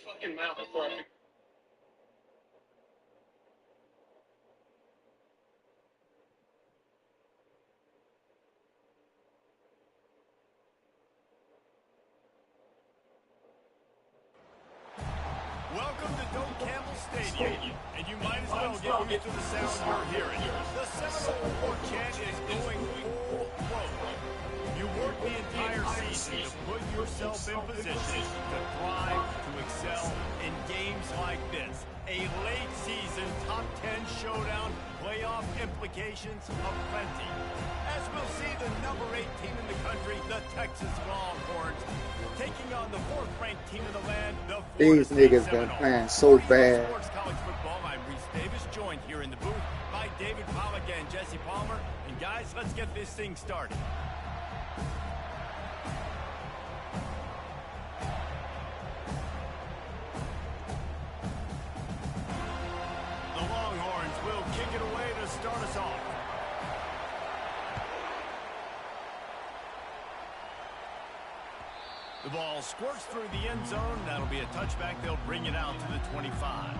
fucking mouth before I. Welcome to Doak Campbell Stadium, and you might as well get used to the sound you're hearing. The Seminole War chant is going full throat. You work the entire season to put yourself in position to thrive, to excel in games like this. A late season top 10 showdown, playoff implications aplenty. As we'll see the number 8 team in the country, the Texas Longhorns, taking on the 4th-ranked team in the land, the These niggas been playing so bad. Sports College Football. I'm Reese Davis, joined here in the booth by David Pollack and Jesse Palmer. And guys, let's get this thing started. The Longhorns will kick it away to start us off. The ball squirts through the end zone. That'll be a touchback. They'll bring it out to the 25.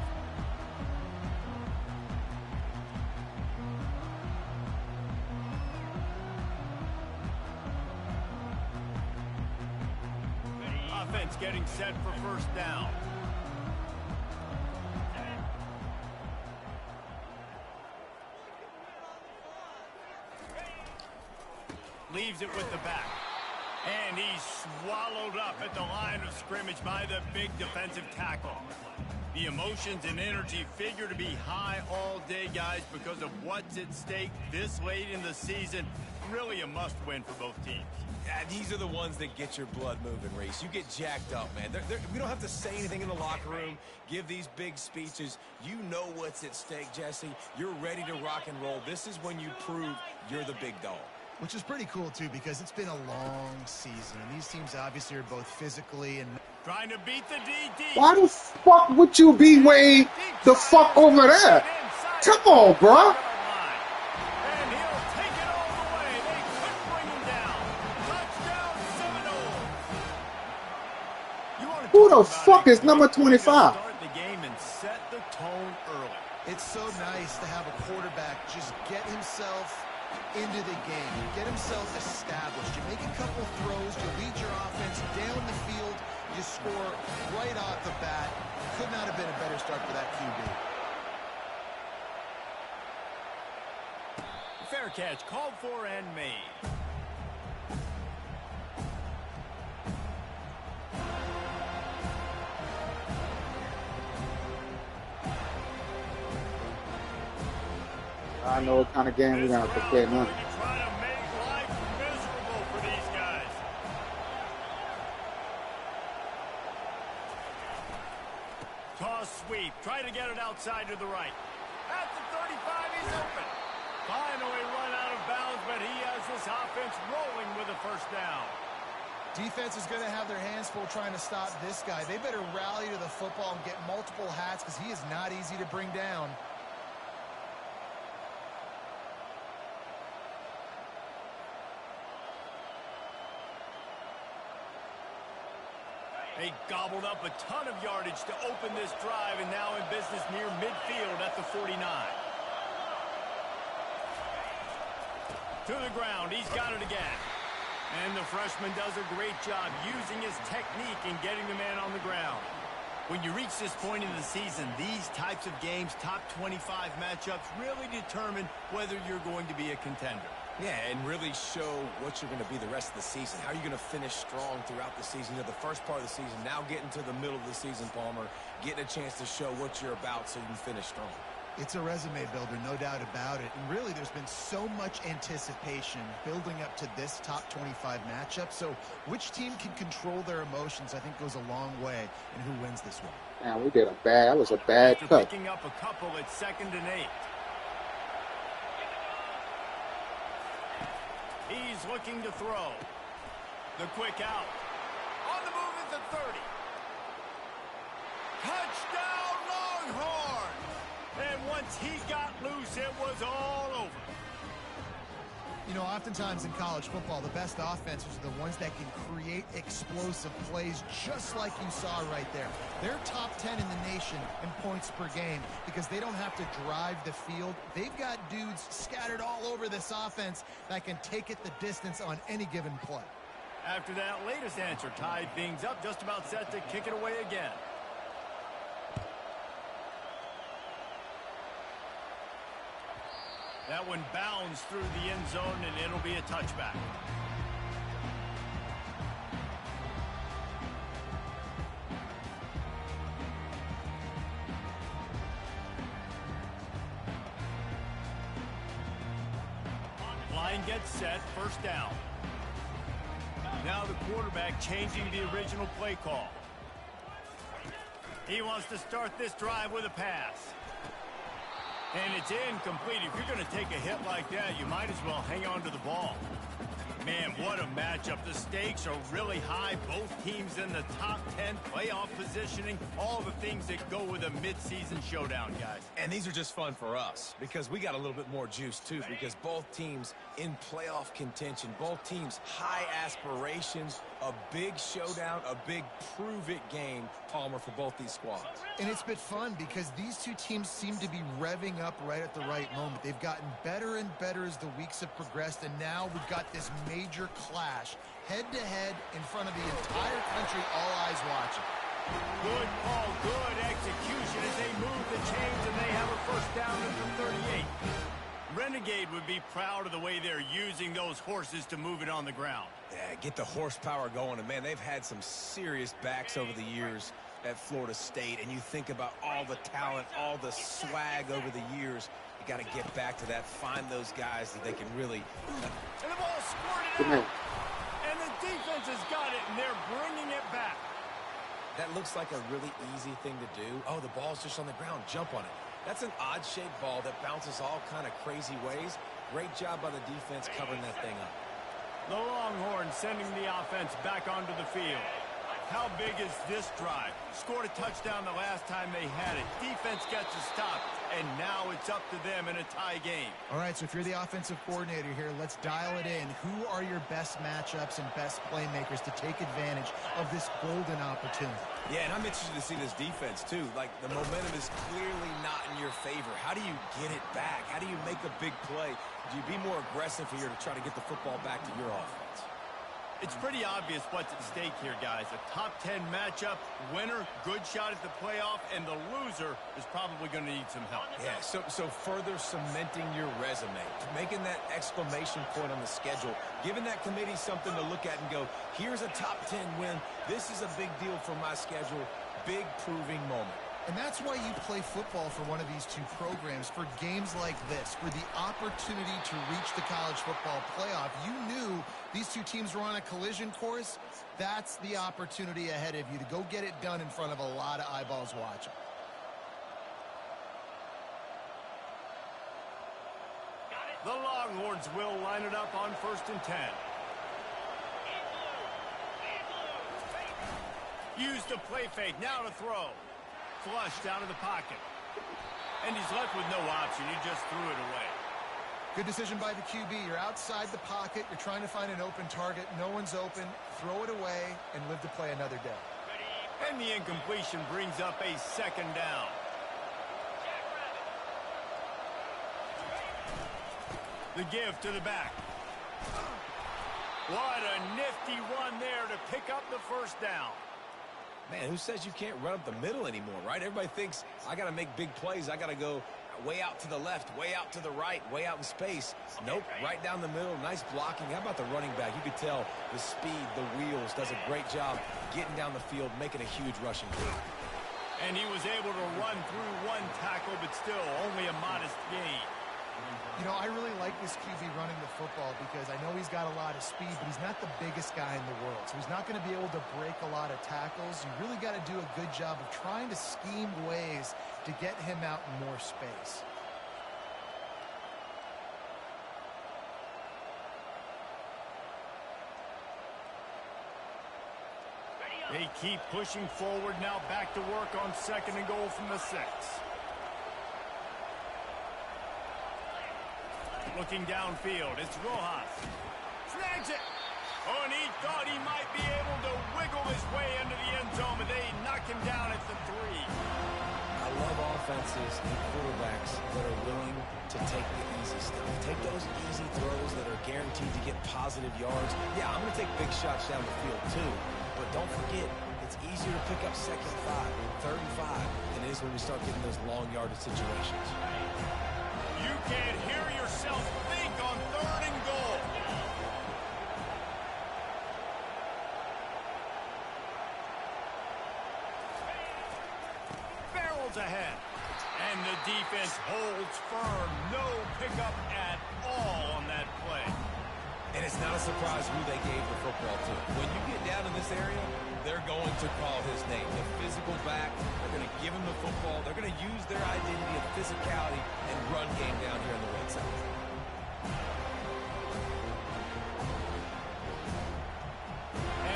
Offense getting set for first down. Leaves it with the back. And he's swallowed up at the line of scrimmage by the big defensive tackle. The emotions and energy figure to be high all day, guys, because of what's at stake this late in the season. Really a must-win for both teams. Yeah, these are the ones that get your blood moving, Reese. You get jacked up, man. We don't have to say anything in the locker room, give these big speeches. You know what's at stake, Jesse. You're ready to rock and roll. This is when you prove you're the big dog. Which is pretty cool, too, because it's been a long season. And these teams obviously are both physically and... Trying to beat the DD. Why the fuck would you be way the fuck over there? Come on, bro. And he'll take it all the way. They couldn't bring him down. Touchdown, Seminole. Who the fuck is number 25? Start the game and set the tone early. It's so nice to have a quarterback just get himself into the game, get himself established. You make a couple throws, you lead your offense down the field, you score right off the bat. Could not have been a better start for that QB. Fair catch called for and made. I know what kind of game we're going to have to play now. Try to make life miserable for these guys. Toss sweep. Try to get it outside to the right. At the 35, he's open. Finally run out of bounds, but he has this offense rolling with a first down. Defense is going to have their hands full trying to stop this guy. They better rally to the football and get multiple hats because he is not easy to bring down. They gobbled up a ton of yardage to open this drive, and now in business near midfield at the 49. To the ground, he's got it again. And the freshman does a great job using his technique and getting the man on the ground. When you reach this point in the season, these types of games, top 25 matchups, really determine whether you're going to be a contender. Yeah, and really show what you're going to be the rest of the season. How are you going to finish strong throughout the season? You know, the first part of the season, now getting to the middle of the season, Palmer, getting a chance to show what you're about so you can finish strong. It's a resume builder, no doubt about it. And really, there's been so much anticipation building up to this top 25 matchup. So which team can control their emotions, I think, goes a long way in who wins this one. Man, we did a bad. That was a bad cut. Picking up a couple at 2nd and 8. He's looking to throw. The quick out. On the move at the 30. Touchdown, Longhorns! And once he got loose, it was all over. You know, oftentimes in college football, the best offenses are the ones that can create explosive plays, just like you saw right there. They're top 10 in the nation in points per game because they don't have to drive the field. They've got dudes scattered all over this offense that can take it the distance on any given play. After that latest answer tied things up, just about set to kick it away again. That one bounds through the end zone, and it'll be a touchback. Line gets set, first down. Now the quarterback changing the original play call. He wants to start this drive with a pass. And it's incomplete. If you're going to take a hit like that, you might as well hang on to the ball. Man, what a matchup. The stakes are really high. Both teams in the top 10, playoff positioning, all the things that go with a midseason showdown, guys. And these are just fun for us because we got a little bit more juice, too, because both teams in playoff contention, both teams high aspirations, a big showdown, a big prove-it game, Palmer, for both these squads. And it's been fun because these two teams seem to be revving up right at the right moment. They've gotten better and better as the weeks have progressed, and now we've got this major clash head-to-head in front of the entire country, all eyes watching. Good call, good execution as they move the chains, and they have a first down at the 38. Renegade would be proud of the way they're using those horses to move it on the ground. Yeah, get the horsepower going. And, man, they've had some serious backs over the years at Florida State. And you think about all the talent, all the swag over the years. You got to get back to that, find those guys that they can really... And the ball squirted out. And the defense has got it, and they're bringing it back. That looks like a really easy thing to do. Oh, the ball's just on the ground. Jump on it. That's an odd-shaped ball that bounces all kind of crazy ways. Great job by the defense covering that thing up. The Longhorns sending the offense back onto the field. How big is this drive? Scored a touchdown the last time they had it. Defense gets a stop, and now it's up to them in a tie game. All right, so if you're the offensive coordinator here, let's dial it in. Who are your best matchups and best playmakers to take advantage of this golden opportunity? Yeah, and I'm interested to see this defense, too. Like, the momentum is clearly not in your favor. How do you get it back? How do you make a big play? Do you be more aggressive here to try to get the football back to your offense? It's pretty obvious what's at stake here, guys. A top 10 matchup, winner, good shot at the playoff, and the loser is probably going to need some help. Yeah, so further cementing your resume, making that exclamation point on the schedule, giving that committee something to look at and go, here's a top 10 win. This is a big deal for my schedule. Big proving moment. And that's why you play football for one of these two programs, for games like this, for the opportunity to reach the college football playoff. You knew these two teams were on a collision course. That's the opportunity ahead of you to go get it done in front of a lot of eyeballs watching. The Longhorns will line it up on 1st and 10. Use the play fake, now to throw. Flush down to the pocket. And he's left with no option. He just threw it away. Good decision by the QB. You're outside the pocket. You're trying to find an open target. No one's open. Throw it away and live to play another day. And the incompletion brings up a second down. The give to the back. What a nifty run there to pick up the first down. Man, who says you can't run up the middle anymore, right? Everybody thinks I got to make big plays. I got to go way out to the left, way out to the right, way out in space. Nope, right down the middle. Nice blocking. How about the running back? You could tell the speed, the wheels, does a great job getting down the field, making a huge rushing play. And he was able to run through one tackle, but still only a modest gain. You know, I really like this QB running the football because I know he's got a lot of speed, but he's not the biggest guy in the world. So he's not going to be able to break a lot of tackles. You really got to do a good job of trying to scheme ways to get him out in more space. They keep pushing forward now, back to work on 2nd and goal from the 6. Looking downfield, it's Rojas. Snags it. Oh, and he thought he might be able to wiggle his way into the end zone, but they knock him down at the 3. I love offenses and quarterbacks that are willing to take the easy stuff. Take those easy throws that are guaranteed to get positive yards. Yeah, I'm going to take big shots down the field too, but don't forget, it's easier to pick up 2nd and 5, 3rd and 5 than it is when we start getting those long yardage situations. You can't hear yourself think on 3rd and goal. Barrels ahead. And the defense holds firm. No pickup at all on that play. And it's not a surprise who they gave the football to. When you get down in this area, they're going to call his name. The physical back, they're going to give him the football. They're going to use their identity of physicality and run game down here on the right side.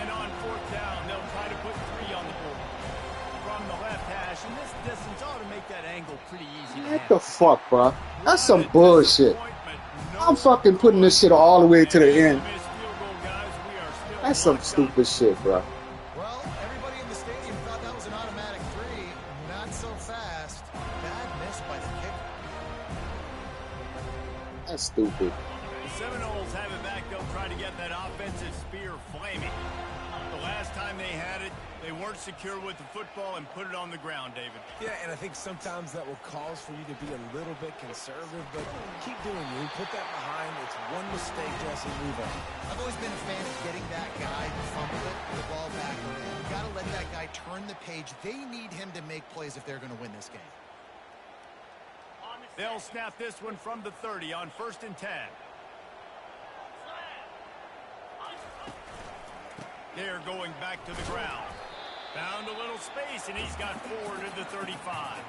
And on 4th down, they'll try to put 3 on the board. From the left hash, and this distance ought to make that angle pretty easy to What the handle. fuck, bro? That's some bullshit. I'm fucking putting this shit all the way to the end. That's some stupid shit, bro. Well, everybody in the stadium thought that was an automatic 3. Not so fast. Bad miss by the kicker. That's stupid. The Seminoles have it back. They'll try to get that offensive spear flaming. The last time they had it, they weren't secure with the football and put it on the ground, David. Yeah, and I think sometimes that will cause for you to be a little bit conservative, but keep doing you. Put that behind. It's one mistake, Jesse. Move on. I've always been a fan of getting that guy who fumbled it, the ball back in. You got to let that guy turn the page. They need him to make plays if they're going to win this game. They'll snap this one from the 30 on 1st and 10. They're going back to the ground. Found a little space, and he's got 4 to the 35.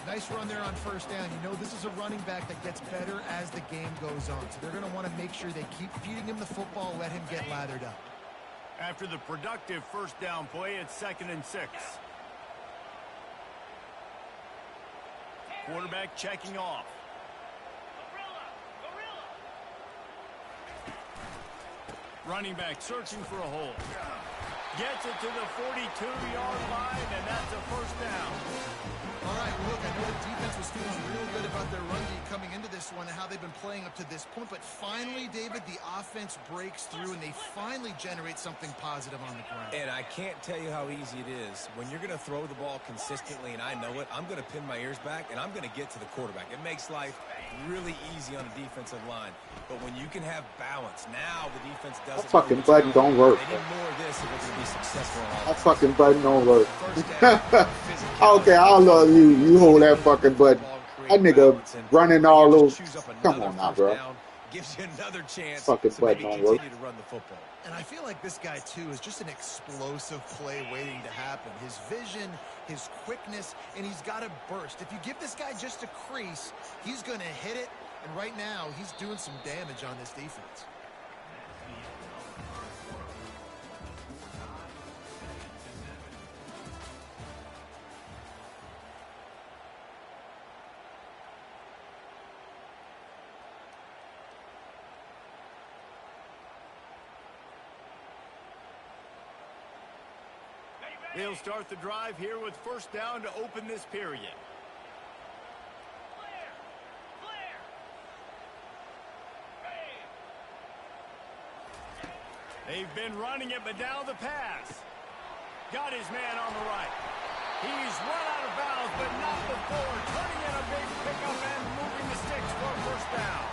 Nice run there on 1st down. You know this is a running back that gets better as the game goes on. So they're going to want to make sure they keep feeding him the football, let him get lathered up. After the productive 1st down play, it's 2nd and 6. Quarterback checking off. Running back searching for a hole. Gets it to the 42-yard line, and that's a 1st down. All right, look, I know the defense was feeling real good about their run D coming into this one and how they've been playing up to this point. But finally, David, the offense breaks through, and they finally generate something positive on the ground. And I can't tell you how easy it is. When you're going to throw the ball consistently, and I know it, I'm going to pin my ears back, and I'm going to get to the quarterback. It makes life really easy on the defensive line. But when you can have balance, now the defense doesn't. That fucking button don't work. They need more of this if it's going to be successful. That fucking button don't work. Okay, I'll love you. You hold that fucking button. That nigga running all those. Come on now, bro. Gives you another chance fucking to maybe button don't work. continue to run the football. And I feel like this guy, too, is just an explosive play waiting to happen. His vision, his quickness, and he's got a burst. If you give this guy just a crease, he's going to hit it. And right now, he's doing some damage on this defense. They'll start the drive here with 1st down to open this period. They've been running it, but now the pass. Got his man on the right. He's run out of bounds, but not before turning in a big pickup and moving the sticks for a 1st down.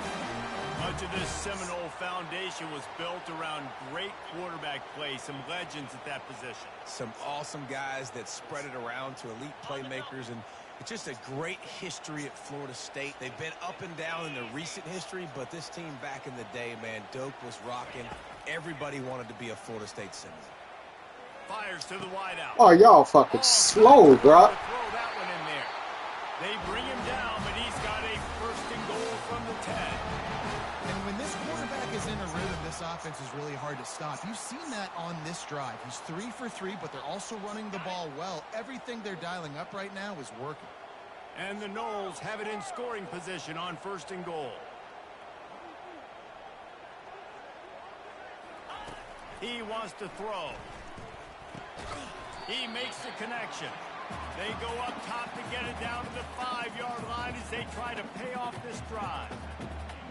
Much of this Seminole foundation was built around great quarterback play, some legends at that position. Some awesome guys that spread it around to elite playmakers, and it's just a great history at Florida State. They've been up and down in their recent history, but this team back in the day, man, Doak was rocking. Everybody wanted to be a Florida State Seminole. Fires to the wideout. Oh, y'all fucking slow, bro. Throw that one in there. They bring him down, but he's got a 1st and goal from the 10. And when this quarterback is in a rhythm, this offense is really hard to stop. You've seen that on this drive. He's 3 for 3, but they're also running the ball well. Everything they're dialing up right now is working. And the Noles have it in scoring position on 1st and goal. He wants to throw. He makes the connection. They go up top to get it down to the 5-yard line as they try to pay off this drive.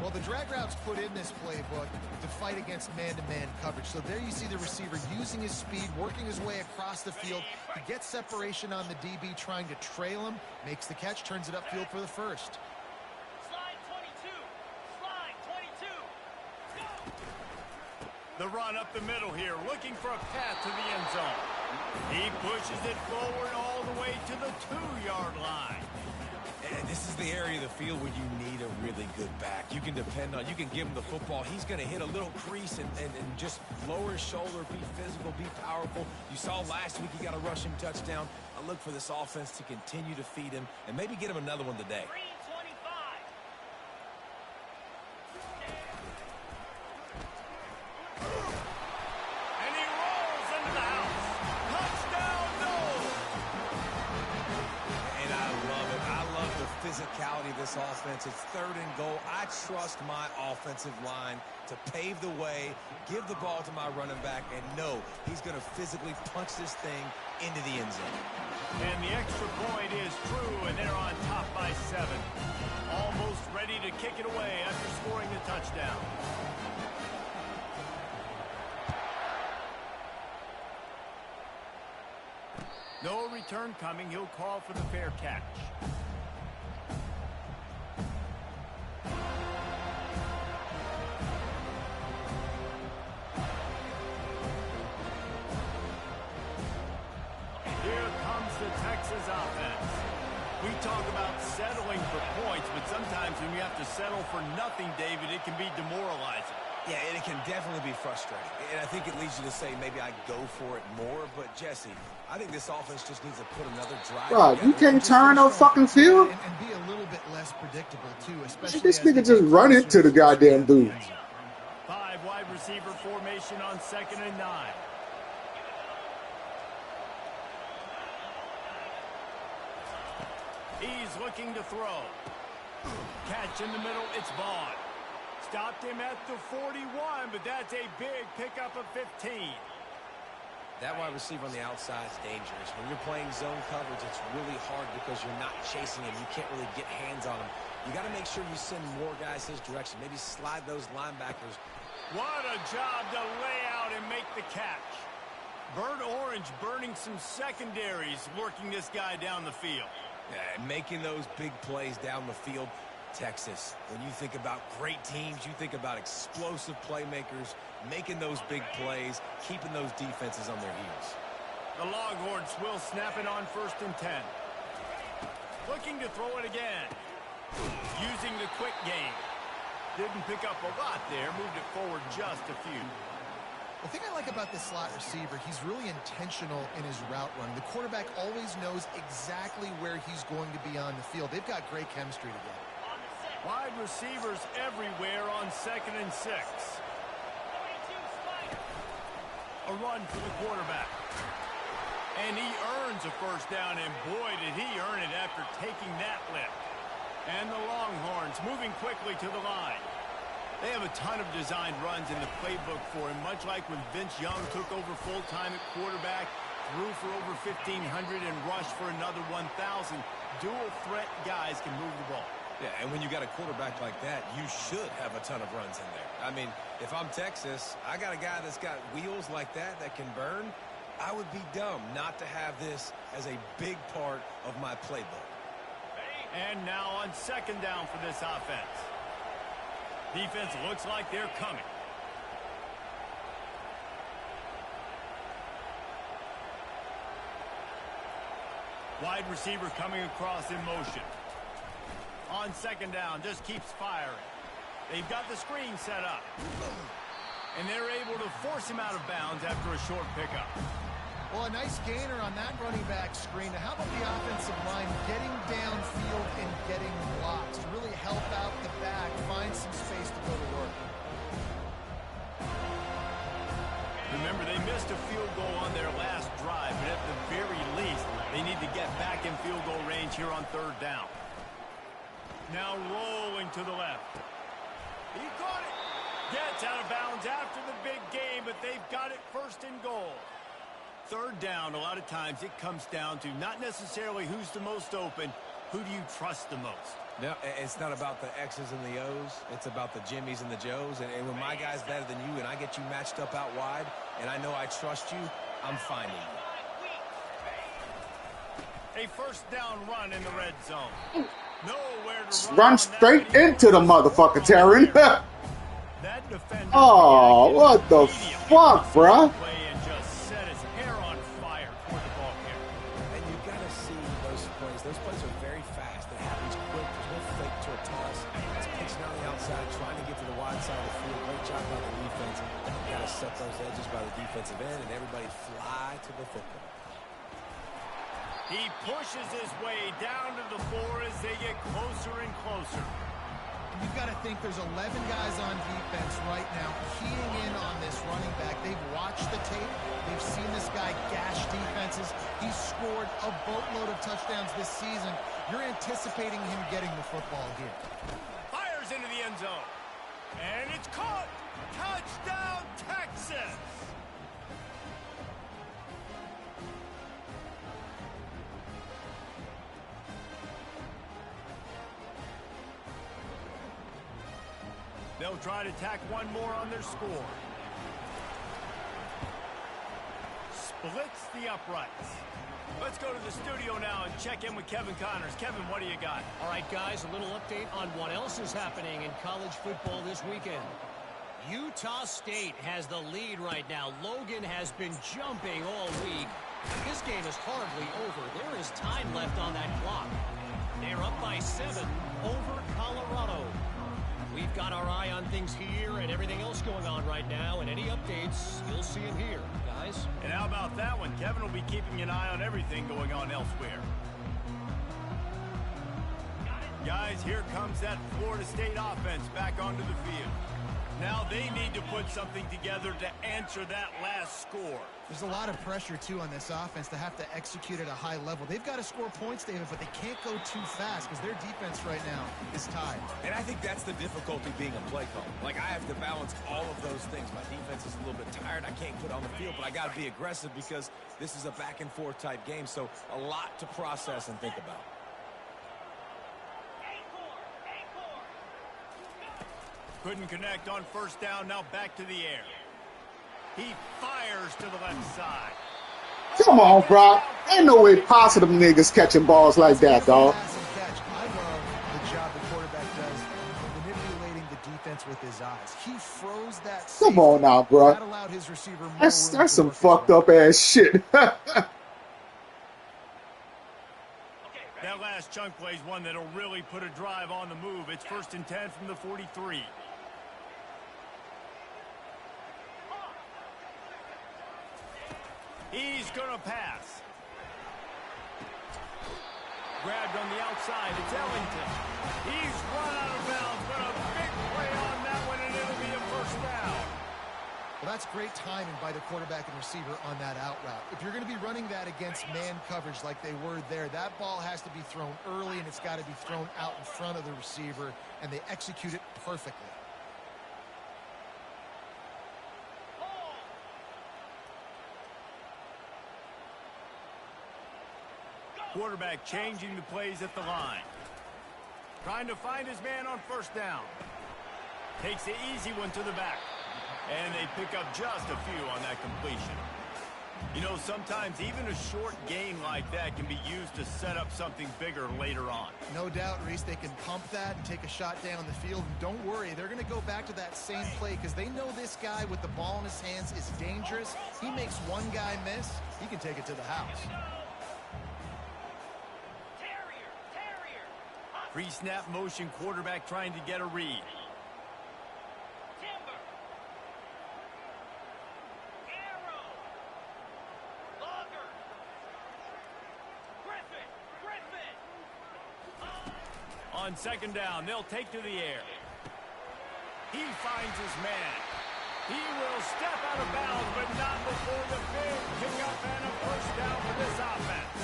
Well, the drag routes put in this playbook to fight against man-to-man coverage. So there you see the receiver using his speed, working his way across the field. He gets separation on the DB, trying to trail him, makes the catch, turns it upfield for the first. Slide 22. Slide 22. Go! The run up the middle here, looking for a path to the end zone. He pushes it forward all the way to the 2-yard line. And this is the area of the field where you need a really good back. You can depend on, you can give him the football. He's going to hit a little crease and just lower his shoulder, be physical, be powerful. You saw last week he got a rushing touchdown. I look for this offense to continue to feed him and maybe get him another one today. Physicality of this offense. It's 3rd and goal. I trust my offensive line to pave the way, give the ball to my running back, and know he's going to physically punch this thing into the end zone. And the extra point is true, and they're on top by 7. Almost ready to kick it away after scoring the touchdown. No return coming. He'll call for the fair catch. Texas offense. We talk about settling for points, but sometimes when you have to settle for nothing, David, it can be demoralizing. Yeah, and it can definitely be frustrating. And I think it leads you to say maybe I go for it more. But, Jesse, I think this offense just needs to put another drive. Bro, you can't turn no fucking field? And be a little bit less predictable, too, especially this nigga just run into the goddamn dude. 5 wide receiver formation on 2nd and 9. He's looking to throw. Catch in the middle, it's Vaughn. Stopped him at the 41, but that's a big pickup of 15. That wide receiver on the outside is dangerous. When you're playing zone coverage, it's really hard because you're not chasing him. You can't really get hands on him. You got to make sure you send more guys his direction. Maybe slide those linebackers. What a job to lay out and make the catch. Burnt Orange burning some secondaries, working this guy down the field. Yeah, making those big plays down the field. Texas, when you think about great teams, you think about explosive playmakers, making those big plays, keeping those defenses on their heels. The Longhorns will snap it on 1st and 10. Looking to throw it again. Using the quick game. Didn't pick up a lot there, moved it forward just a few. The thing I like about this slot receiver, he's really intentional in his route run. The quarterback always knows exactly where he's going to be on the field. They've got great chemistry together. Wide receivers everywhere on 2nd and 6. A run for the quarterback. And he earns a 1st down, and boy, did he earn it after taking that lift. And the Longhorns moving quickly to the line. They have a ton of designed runs in the playbook for him, much like when Vince Young took over full-time at quarterback, threw for over 1,500 and rushed for another 1,000. Dual threat guys can move the ball. Yeah, and when you got a quarterback like that, you should have a ton of runs in there. I mean, if I'm Texas, I got a guy that's got wheels like that can burn. I would be dumb not to have this as a big part of my playbook. And now on 2nd down for this offense. Defense looks like they're coming. Wide receiver coming across in motion. On 2nd down, just keeps firing. They've got the screen set up. And they're able to force him out of bounds after a short pickup. Well, a nice gainer on that running back screen. Now, how about the offensive line getting downfield and getting blocks to really help out the back, find some space to go to work? Remember, they missed a field goal on their last drive, but at the very least, they need to get back in field goal range here on 3rd down. Now rolling to the left. He caught it. Gets out of bounds after the big game, but they've got it first and goal. Third down, a lot of times it comes down to not necessarily who's the most open, who do you trust the most? No, it's not about the X's and the O's. It's about the Jimmies and the Joes. And when my guy's better than you and I get you matched up out wide and I know I trust you, I'm finding you. A first down run in the red zone. Nowhere to Run straight into the motherfucker, Terry. That defender Oh, what the fuck, bruh? and just set his hair on fire toward the ball carrier. And you got to see those plays. Those plays are very fast. It happens quick. There's no fake to a toss. It's pitching on the outside, trying to get to the wide side of the field. Great job by the defense. You got to set those edges by the defensive end, and everybody fly to the football. He pushes his way down to the floor as they get closer and closer. You've got to think there's 11 guys on defense right now keying in on this running back. They've watched the tape. They've seen this guy gash defenses. He's scored a boatload of touchdowns this season. You're anticipating him getting the football here. Fires into the end zone. And it's caught. Touchdown, Texas. They'll try to tack one more on their score. Splits the uprights. Let's go to the studio now and check in with Kevin Connors. Kevin, what do you got? All right, guys, a little update on what else is happening in college football this weekend. Utah State has the lead right now. Logan has been jumping all week. This game is hardly over. There is time left on that clock. They're up by 7 over Colorado. We've got our eye on things here and everything else going on right now, and any updates, you'll see them here, guys. And how about that one? Kevin will be keeping an eye on everything going on elsewhere. Guys, here comes that Florida State offense back onto the field. Now they need to put something together to answer that last score. There's a lot of pressure, too, on this offense to have to execute at a high level. They've got to score points, David, but they can't go too fast because their defense right now is tied. And I think that's the difficulty being a play caller. Like, I have to balance all of those things. My defense is a little bit tired. I can't put on the field, but I got to be aggressive because this is a back-and-forth type game, so a lot to process and think about. Couldn't connect on first down. Now back to the air. He fires to the left side. Come on, bro. Ain't no way possible niggas catching balls like that, dog. I love the job the quarterback does manipulating the defense with his eyes. He froze that safety. Come on now, bro. That allowed his receiver more That's room to some work fucked his up ass shit. That last chunk play is one that'll really put a drive on the move. It's 1st and 10 from the 43. He's going to pass. Grabbed on the outside. It's Ellington. He's run out of bounds, but a big play on that one, and it'll be a first down. Well, that's great timing by the quarterback and receiver on that out route. If you're going to be running that against man coverage like they were there, that ball has to be thrown early, and it's got to be thrown out in front of the receiver, and they execute it perfectly. Quarterback changing the plays at the line. Trying to find his man on first down. Takes the easy one to the back. And they pick up just a few on that completion. You know, sometimes even a short gain like that can be used to set up something bigger later on. No doubt, Reese, they can pump that and take a shot down the field. And don't worry, they're going to go back to that same play because they know this guy with the ball in his hands is dangerous. He makes one guy miss, he can take it to the house. Pre-snap motion, quarterback trying to get a read. On second down, they'll take to the air. He finds his man. He will step out of bounds, but not before the big pickup and a first down for this offense.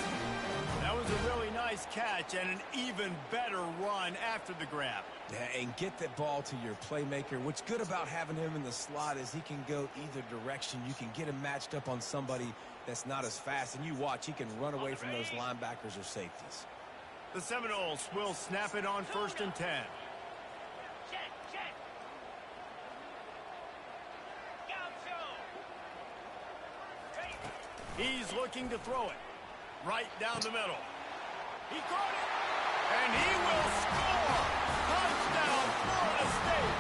That was a really nice catch and an even better run after the grab. Yeah, and get that ball to your playmaker. What's good about having him in the slot is he can go either direction. You can get him matched up on somebody that's not as fast, and you watch, he can run away from those linebackers or safeties. The Seminoles will snap it on 1st and 10. He's looking to throw it right down the middle. He caught it, and he will score. Touchdown, Florida State.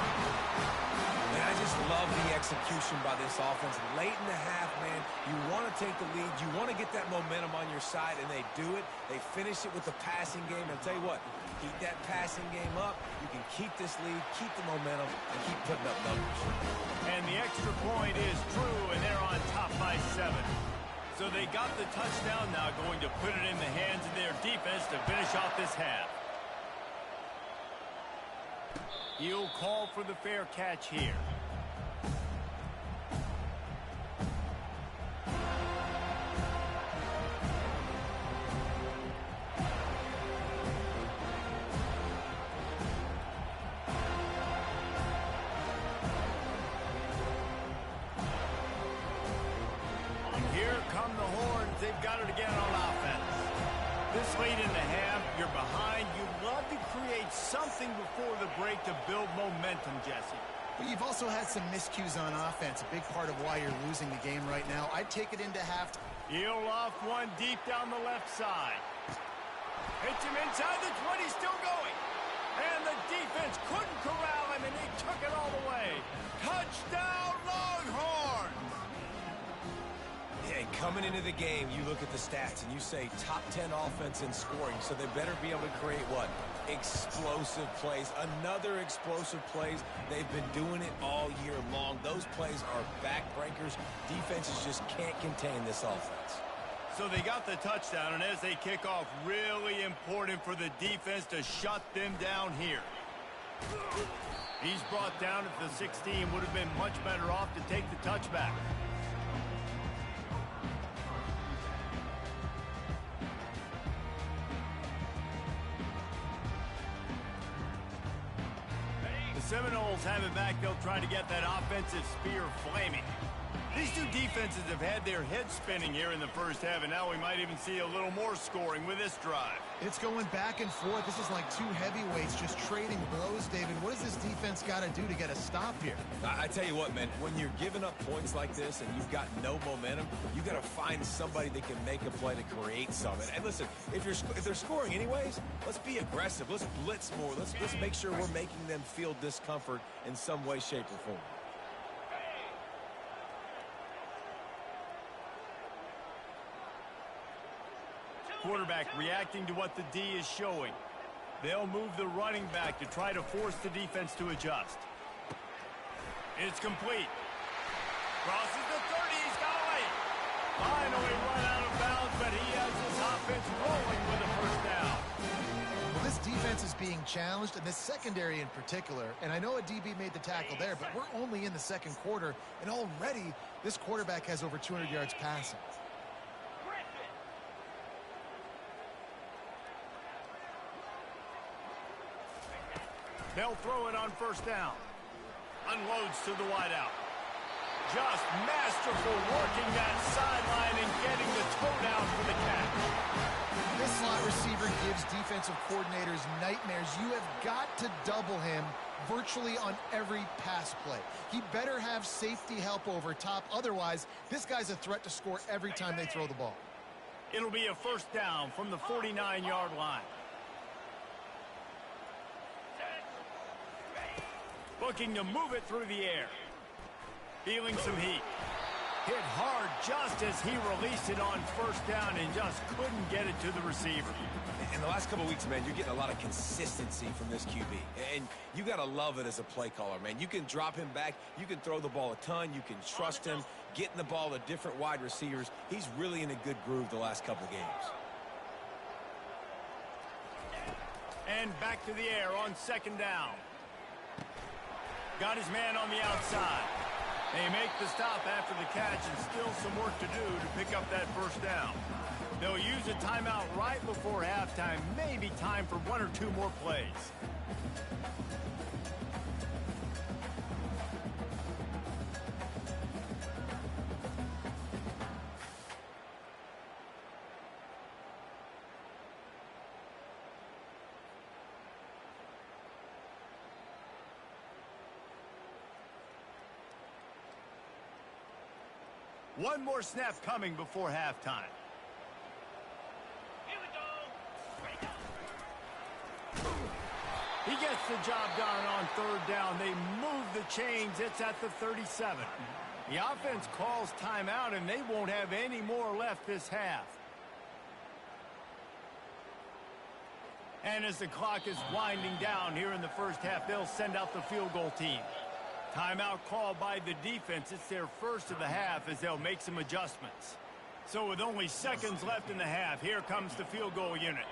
Man, I just love the execution by this offense. Late in the half, man, you want to take the lead. You want to get that momentum on your side, and they do it. They finish it with the passing game. And I'll tell you what, keep that passing game up. You can keep this lead, keep the momentum, and keep putting up numbers. And the extra point is true, and they're on top by 7. So they got the touchdown, now going to put it in the hands of their defense to finish off this half. He'll call for the fair catch here. They've got it again on offense. This late in the half, you're behind. You love to create something before the break to build momentum, Jesse. But you've also had some miscues on offense, a big part of why you're losing the game right now. I'd take it into half. He'll off one deep down the left side. Hits him inside the 20, still going. And the defense couldn't corral him, and he took it all the way. Touchdown, Longhorns! Yeah, coming into the game, you look at the stats and you say top 10 offense in scoring, so they better be able to create what? Explosive plays. Another explosive plays. They've been doing it all year long. Those plays are backbreakers. Defenses just can't contain this offense. So they got the touchdown, and as they kick off, really important for the defense to shut them down here. He's brought down at the 16. Would have been much better off to take the touchback. Seminoles have it back. They'll try to get that offensive spear flaming. These two defenses have had their heads spinning here in the first half, and now we might even see a little more scoring with this drive. It's going back and forth. This is like two heavyweights just trading blows, David. What does this defense got to do to get a stop here? I tell you what, man, when you're giving up points like this and you've got no momentum, you got to find somebody that can make a play to create something. And listen, if they're scoring anyways, let's be aggressive. Let's blitz more. Let's make sure we're making them feel discomfort in some way, shape, or form. Quarterback reacting to what the D is showing. They'll move the running back to try to force the defense to adjust. It's complete. Crosses the 30. He's got away. Finally run out of bounds, but he has his offense rolling with a first down. Well, this defense is being challenged, and this secondary in particular. And I know a DB made the tackle there, but we're only in the second quarter, and already this quarterback has over 200 yards passing. They'll throw it on first down. Unloads to the wideout. Just masterful working that sideline and getting the toe down for the catch. This slot receiver gives defensive coordinators nightmares. You have got to double him virtually on every pass play. He better have safety help over top. Otherwise, this guy's a threat to score every time they throw the ball. It'll be a first down from the 49-yard line. Looking to move it through the air. Feeling some heat. Hit hard just as he released it on first down and just couldn't get it to the receiver. In the last couple of weeks, man, you're getting a lot of consistency from this QB. And you got to love it as a play caller, man. You can drop him back. You can throw the ball a ton. You can trust him, getting the ball to different wide receivers. He's really in a good groove the last couple of games. And back to the air on second down. Got his man on the outside. They make the stop after the catch, and still some work to do to pick up that first down. They'll use a timeout right before halftime. Maybe time for 1 or 2 more plays. One more snap coming before halftime. Here we go. He gets the job done on 3rd down. They move the chains. It's at the 37. The offense calls timeout, and they won't have any more left this half. And as the clock is winding down here in the first half, they'll send out the field goal team. Timeout called by the defense. It's their first of the half as they'll make some adjustments. So with only seconds left in the half, here comes the field goal unit.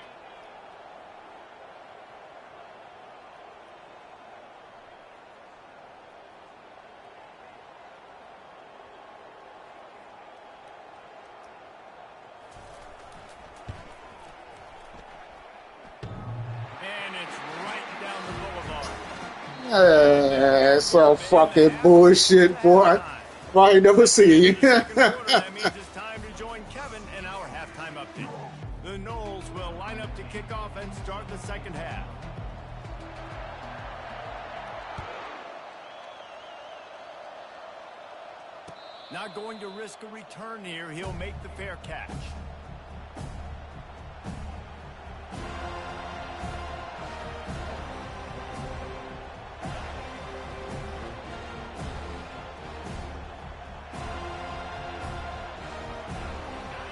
And it's right down the boulevard. Some fucking bullshit, boy. I ain't never seen you. That means it's time to join Kevin in our halftime update. The Knowles will line up to kick off and start the second half. Not going to risk a return here. He'll make the fair catch.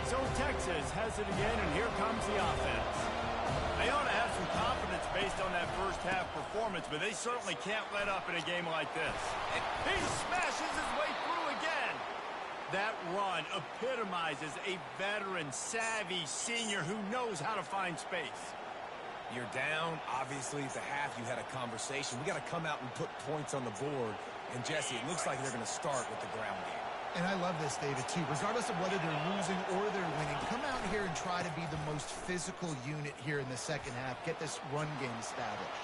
So Texas has it again, and here comes the offense. They ought to have some confidence based on that first half performance, but they certainly can't let up in a game like this. He smashes his way through again. That run epitomizes a veteran, savvy senior who knows how to find space. You're down. Obviously, at the half, you had a conversation. We got to come out and put points on the board. And, Jesse, it looks like they're going to start with the ground game. And I love this, David, too. Regardless of whether they're losing or they're winning, come out here and try to be the most physical unit here in the second half. Get this run game established.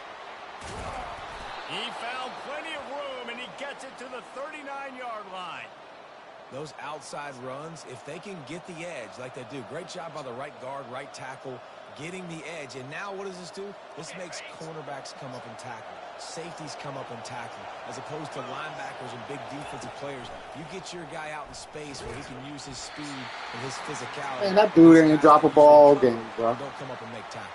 He found plenty of room, and he gets it to the 39-yard line. Those outside runs, if they can get the edge like they do, great job by the right guard, right tackle, getting the edge. And now what does this do? This makes cornerbacks come up and tackle. Safeties come up and tackle, as opposed to linebackers and big defensive players. You get your guy out in space where he can use his speed and his physicality. Man, that dude ain't drop a ball game, bro. Don't come up and make tackles.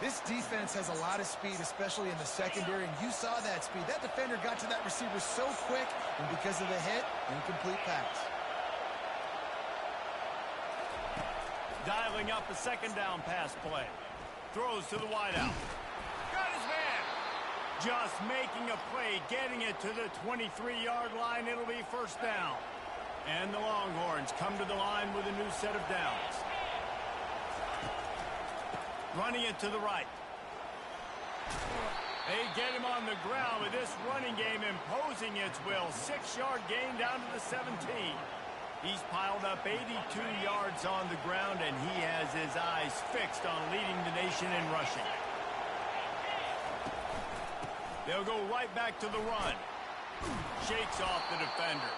This defense has a lot of speed, especially in the secondary, and you saw that speed. That defender got to that receiver so quick, and because of the hit, incomplete pass. Dialing up a second down pass play. Throws to the wideout. Got his man. Just making a play, getting it to the 23-yard line. It'll be first down. And the Longhorns come to the line with a new set of downs. Running it to the right. They get him on the ground with this running game imposing its will. 6-yard gain down to the 17. He's piled up 82 yards on the ground, and he has his eyes fixed on leading the nation in rushing. They'll go right back to the run. Shakes off the defender.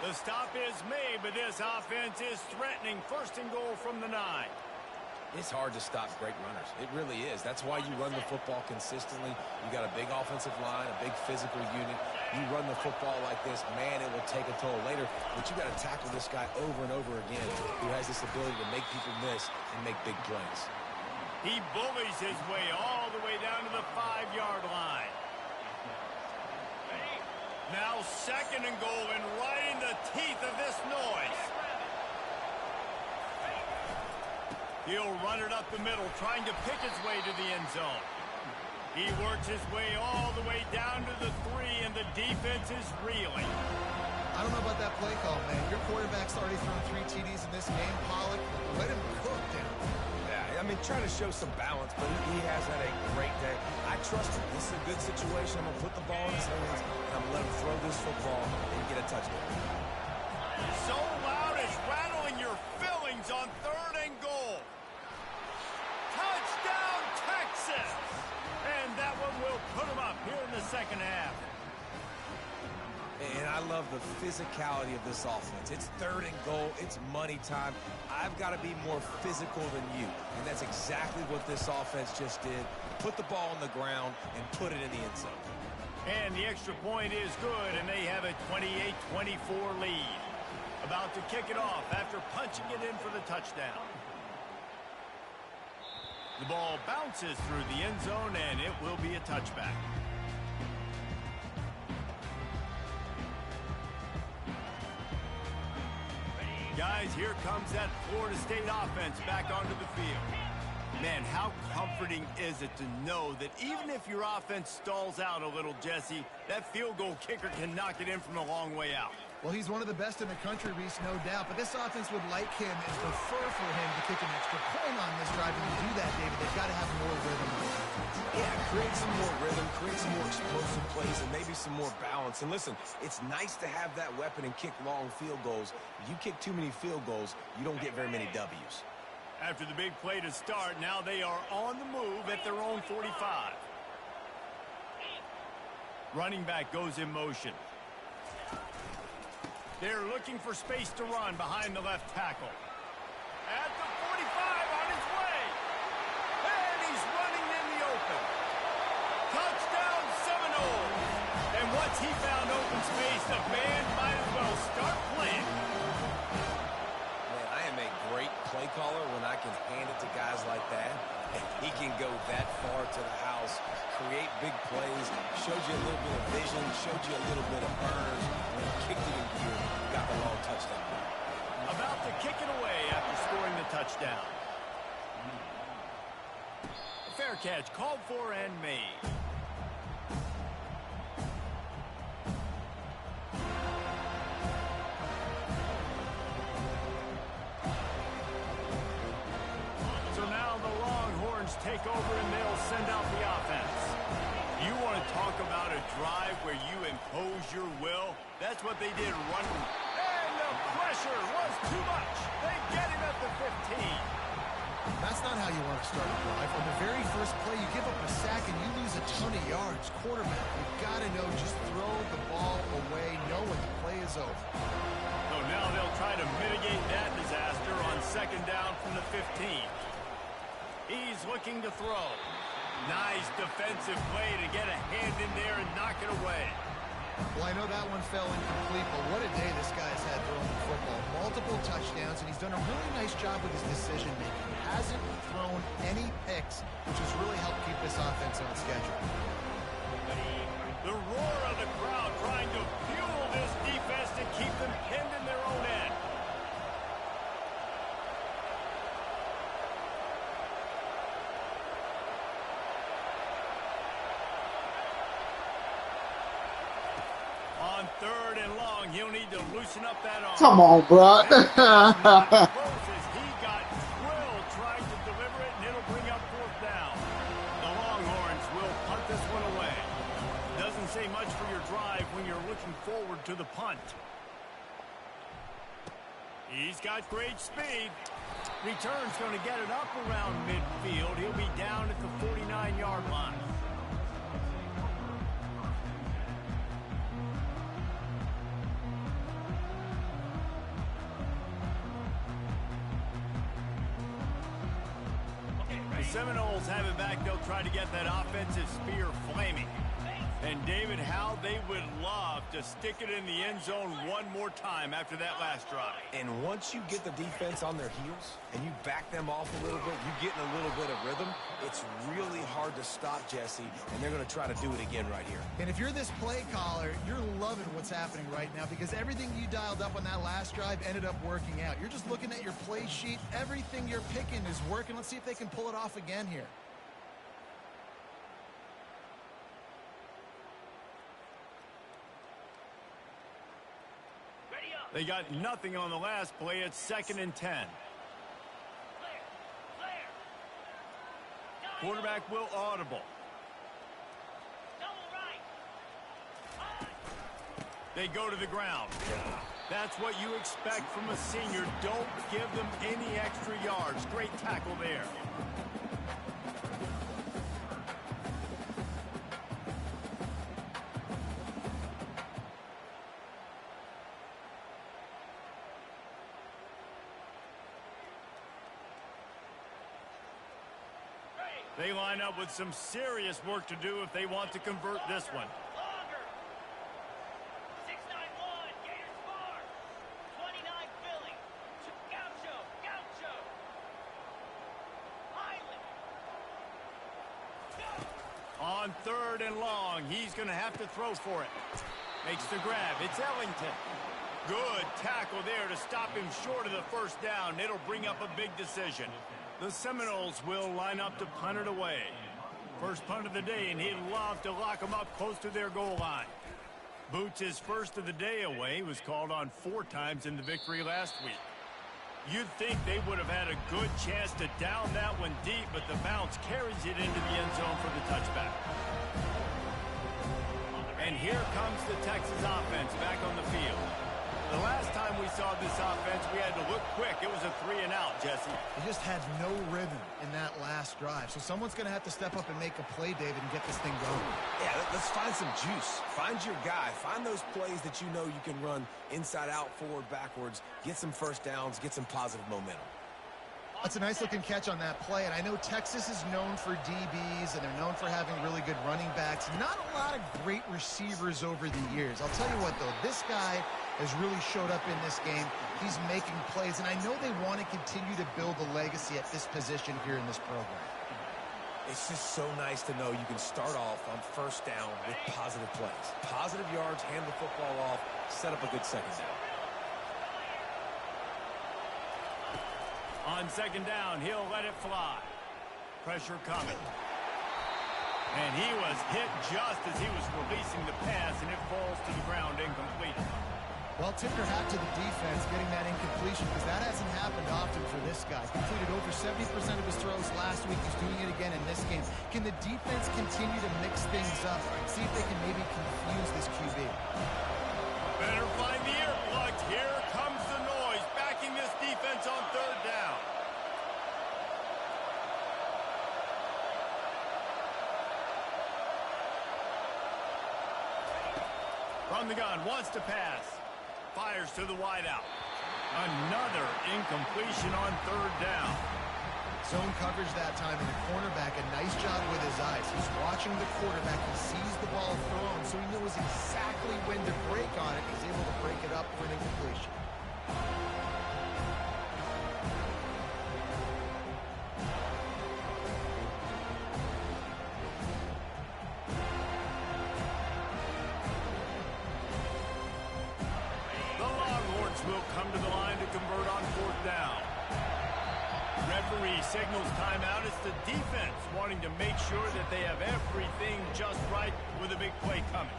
The stop is made, but this offense is threatening. First and goal from the 9. It's hard to stop great runners. It really is. That's why you run the football consistently. You got a big offensive line, a big physical unit. You run the football like this, man, it will take a toll later. But you got to tackle this guy over and over again who has this ability to make people miss and make big plays. He bullies his way all the way down to the 5-yard line. Now second and goal, and right in the teeth of this noise. He'll run it up the middle, trying to pick his way to the end zone. He works his way all the way down to the 3, and the defense is reeling. I don't know about that play call, man. Your quarterback's already thrown 3 TDs in this game. Pollock, let him cook down. Yeah, I mean, trying to show some balance, but he has had a great day. I trust him. This is a good situation. I'm going to put the ball in his hands, and I'm going to let him throw this football and get a touchdown. So loud it's rattling your fillings on 3rd here in the second half. And I love the physicality of this offense. It's 3rd and goal. It's money time. I've got to be more physical than you. And that's exactly what this offense just did. Put the ball on the ground and put it in the end zone. And the extra point is good, and they have a 28-24 lead. About to kick it off after punching it in for the touchdown. The ball bounces through the end zone, and it will be a touchback. Guys, here comes that Florida State offense back onto the field. Man, how comforting is it to know that even if your offense stalls out a little, Jesse, that field goal kicker can knock it in from a long way out. Well, he's one of the best in the country, Reese, no doubt. But this offense would like him and prefer for him to kick an extra point on this drive. And to do that, David, they've got to have more rhythm. Yeah, create some more rhythm, create some more explosive plays, and maybe some more balance. And listen, it's nice to have that weapon and kick long field goals. If you kick too many field goals, you don't get very many W's. After the big play to start, now they are on the move at their own 45. Running back goes in motion. They're looking for space to run behind the left tackle. At the 45 on his way. And he's running in the open. Touchdown Seminoles. And once he found open space, the band might as well start playing. Man, I am a great play caller when I can hand it to guys like that. And he can go that far to the house, create big plays, showed you a little bit of vision, showed you a little bit of burns, and kicked it in gear, got the long touchdown. About to kick it away after scoring the touchdown. A fair catch called for and made. So now the Longhorns take over and they'll send out the offense. You want to talk about a drive where you impose your will? That's what they did running. And the pressure was too much. They get him at the 15. That's not how you want to start a drive. On the very first play, you give up a sack and you lose a ton of yards. Quarterback, you've got to know, just throw the ball away, know when the play is over. So now they'll try to mitigate that disaster on second down from the 15. He's looking to throw. Nice defensive play to get a hand in there and knock it away. Well, I know that one fell incomplete, but what a day this guy's had throwing the football. Multiple touchdowns, and he's done a really nice job with his decision-making. He hasn't thrown any picks, which has really helped keep this offense on schedule. The roar of the crowd trying to fuel this defense to keep them pinned in their own end. On third and long, he'll need to loosen up that arm. Come on, bro. He got drilled trying to deliver it, and it'll bring up fourth down. The Longhorns will punt this one away. Doesn't say much for your drive when you're looking forward to the punt. He's got great speed. Return's going to get it up around midfield. He'll be down at the 49-yard line. The Seminoles have it back. They'll try to get that offensive spear flaming. And, David, how they would love to stick it in the end zone one more time after that last drive. And once you get the defense on their heels and you back them off a little bit, you get in a little bit of rhythm, it's really hard to stop, Jesse, and they're going to try to do it again right here. And if you're this play caller, you're loving what's happening right now because everything you dialed up on that last drive ended up working out. You're just looking at your play sheet. Everything you're picking is working. Let's see if they can pull it off again here. They got nothing on the last play. It's 2nd and 10. Quarterback will audible. They go to the ground. That's what you expect from a senior. Don't give them any extra yards. Great tackle there. They line up with some serious work to do if they want to convert this one. On 3rd and long, he's going to have to throw for it. Makes the grab. It's Ellington. Good tackle there to stop him short of the first down. It'll bring up a big decision. The Seminoles will line up to punt it away. First punt of the day, and he'd love to lock them up close to their goal line. Boots' first of the day away was called on 4 times in the victory last week. You'd think they would have had a good chance to down that one deep, but the bounce carries it into the end zone for the touchback. And here comes the Texas offense back on the field. The last time we saw this offense, we had to look quick. It was a 3-and-out, Jesse. They just had no rhythm in that last drive. So someone's going to have to step up and make a play, David, and get this thing going. Yeah, let's find some juice. Find your guy. Find those plays that you know you can run inside out, forward, backwards. Get some first downs. Get some positive momentum. That's a nice-looking catch on that play, and I know Texas is known for DBs, and they're known for having really good running backs. Not a lot of great receivers over the years. I'll tell you what, though, this guy has really showed up in this game. He's making plays, and I know they want to continue to build a legacy at this position here in this program. It's just so nice to know you can start off on first down with positive plays. Positive yards, hand the football off, set up a good second down. On second down, he'll let it fly. Pressure coming. And he was hit just as he was releasing the pass, and it falls to the ground incomplete. Well, tip your hat to the defense getting that incompletion, because that hasn't happened often for this guy. Completed over 70% of his throws last week. He's doing it again in this game. Can the defense continue to mix things up? See if they can maybe confuse this QB. Better find the earplugs. Here comes the noise, backing this defense on 3rd down. From the gun, wants to pass. Fires to the wideout. Another incompletion on 3rd down. Zone coverage that time, and the cornerback, a nice job with his eyes. He's watching the quarterback. He sees the ball thrown, so he knows exactly when to break on it. He's able to break it up for an incompletion. Will come to the line to convert on 4th down. Referee signals timeout. It's the defense wanting to make sure that they have everything just right with a big play coming.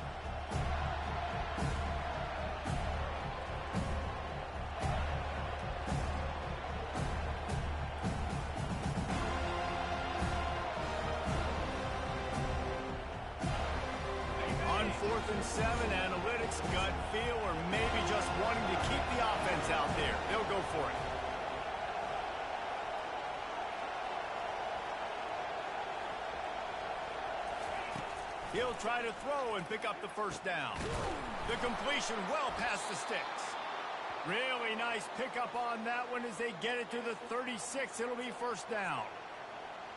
On 4th and 7, analytics, gut feel, or maybe just wanting to keep the offense out there. They'll go for it. He'll try to throw and pick up the first down. The completion well past the sticks. Really nice pickup on that one as they get it to the 36. It'll be first down.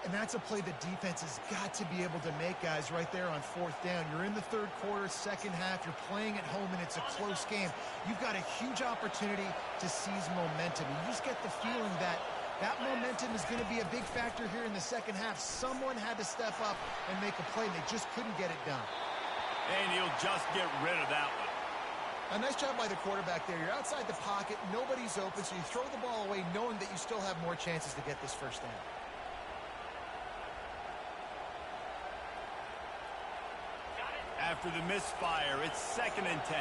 And that's a play the defense has got to be able to make, guys, right there on 4th down. You're in the 3rd quarter, second half. You're playing at home, and it's a close game. You've got a huge opportunity to seize momentum. You just get the feeling that that momentum is going to be a big factor here in the second half. Someone had to step up and make a play, and they just couldn't get it done. And he'll just get rid of that one. A nice job by the quarterback there. You're outside the pocket. Nobody's open, so you throw the ball away knowing that you still have more chances to get this first down. After the misfire, it's 2nd and 10.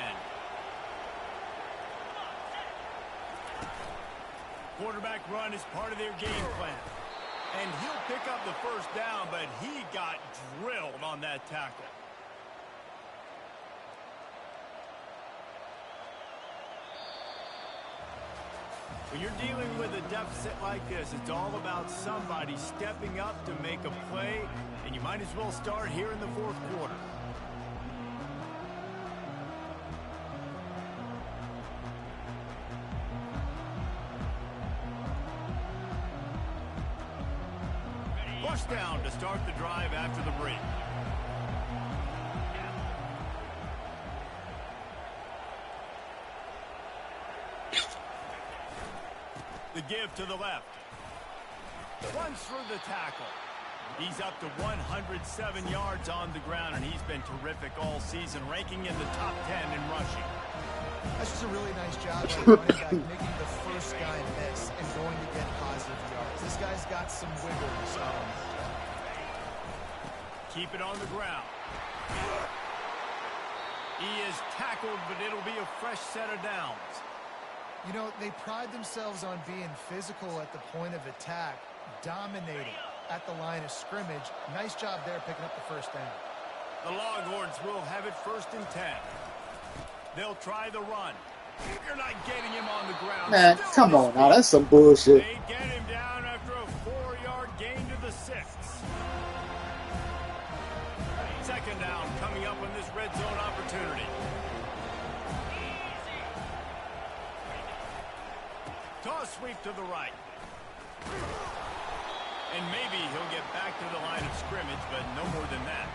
Quarterback run is part of their game plan. And he'll pick up the first down, but he got drilled on that tackle. When you're dealing with a deficit like this, it's all about somebody stepping up to make a play, and you might as well start here in the 4th quarter. First down to start the drive after the break. The give to the left. Runs through the tackle. He's up to 107 yards on the ground, and he's been terrific all season, ranking in the top 10 in rushing. That's just a really nice job by the running back, making the first guy miss and going to get positive yards. This guy's got some wiggle. So. Keep it on the ground. He is tackled, but it'll be a fresh set of downs. You know, they pride themselves on being physical at the point of attack, dominating at the line of scrimmage. Nice job there picking up the first down. The Longhorns will have it 1st and 10. They'll try the run. You're not getting him on the ground. Man, come on now. That's some bullshit. They get him down after a 4-yard gain to the 6. 2nd down coming up on this red zone opportunity. Toss sweep to the right. And maybe he'll get back to the line of scrimmage, but no more than that.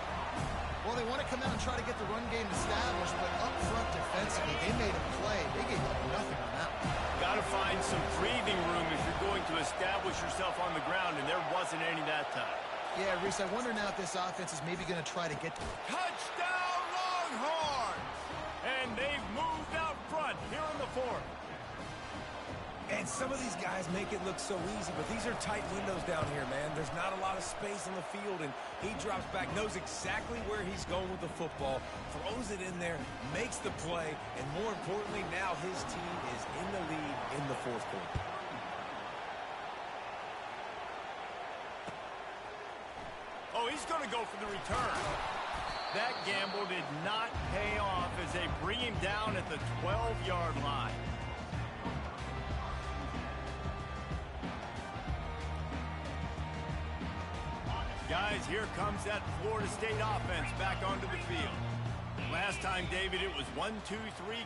Well, they want to come out and try to get the run game established, but up front defensively, they made him play. They gave up nothing on that one. Got to find some breathing room if you're going to establish yourself on the ground, and there wasn't any that time. Yeah, Reese, I wonder now if this offense is maybe going to try to get to... Touchdown, Longhorns! And they've moved out front here in the 4th. And some of these guys make it look so easy, but these are tight windows down here, man. There's not a lot of space on the field, and he drops back, knows exactly where he's going with the football, throws it in there, makes the play, and more importantly, now his team is in the lead in the 4th quarter. Oh, he's going to go for the return. That gamble did not pay off as they bring him down at the 12-yard line. Guys, here comes that Florida State offense back onto the field. Last time, David, it was 1-2-3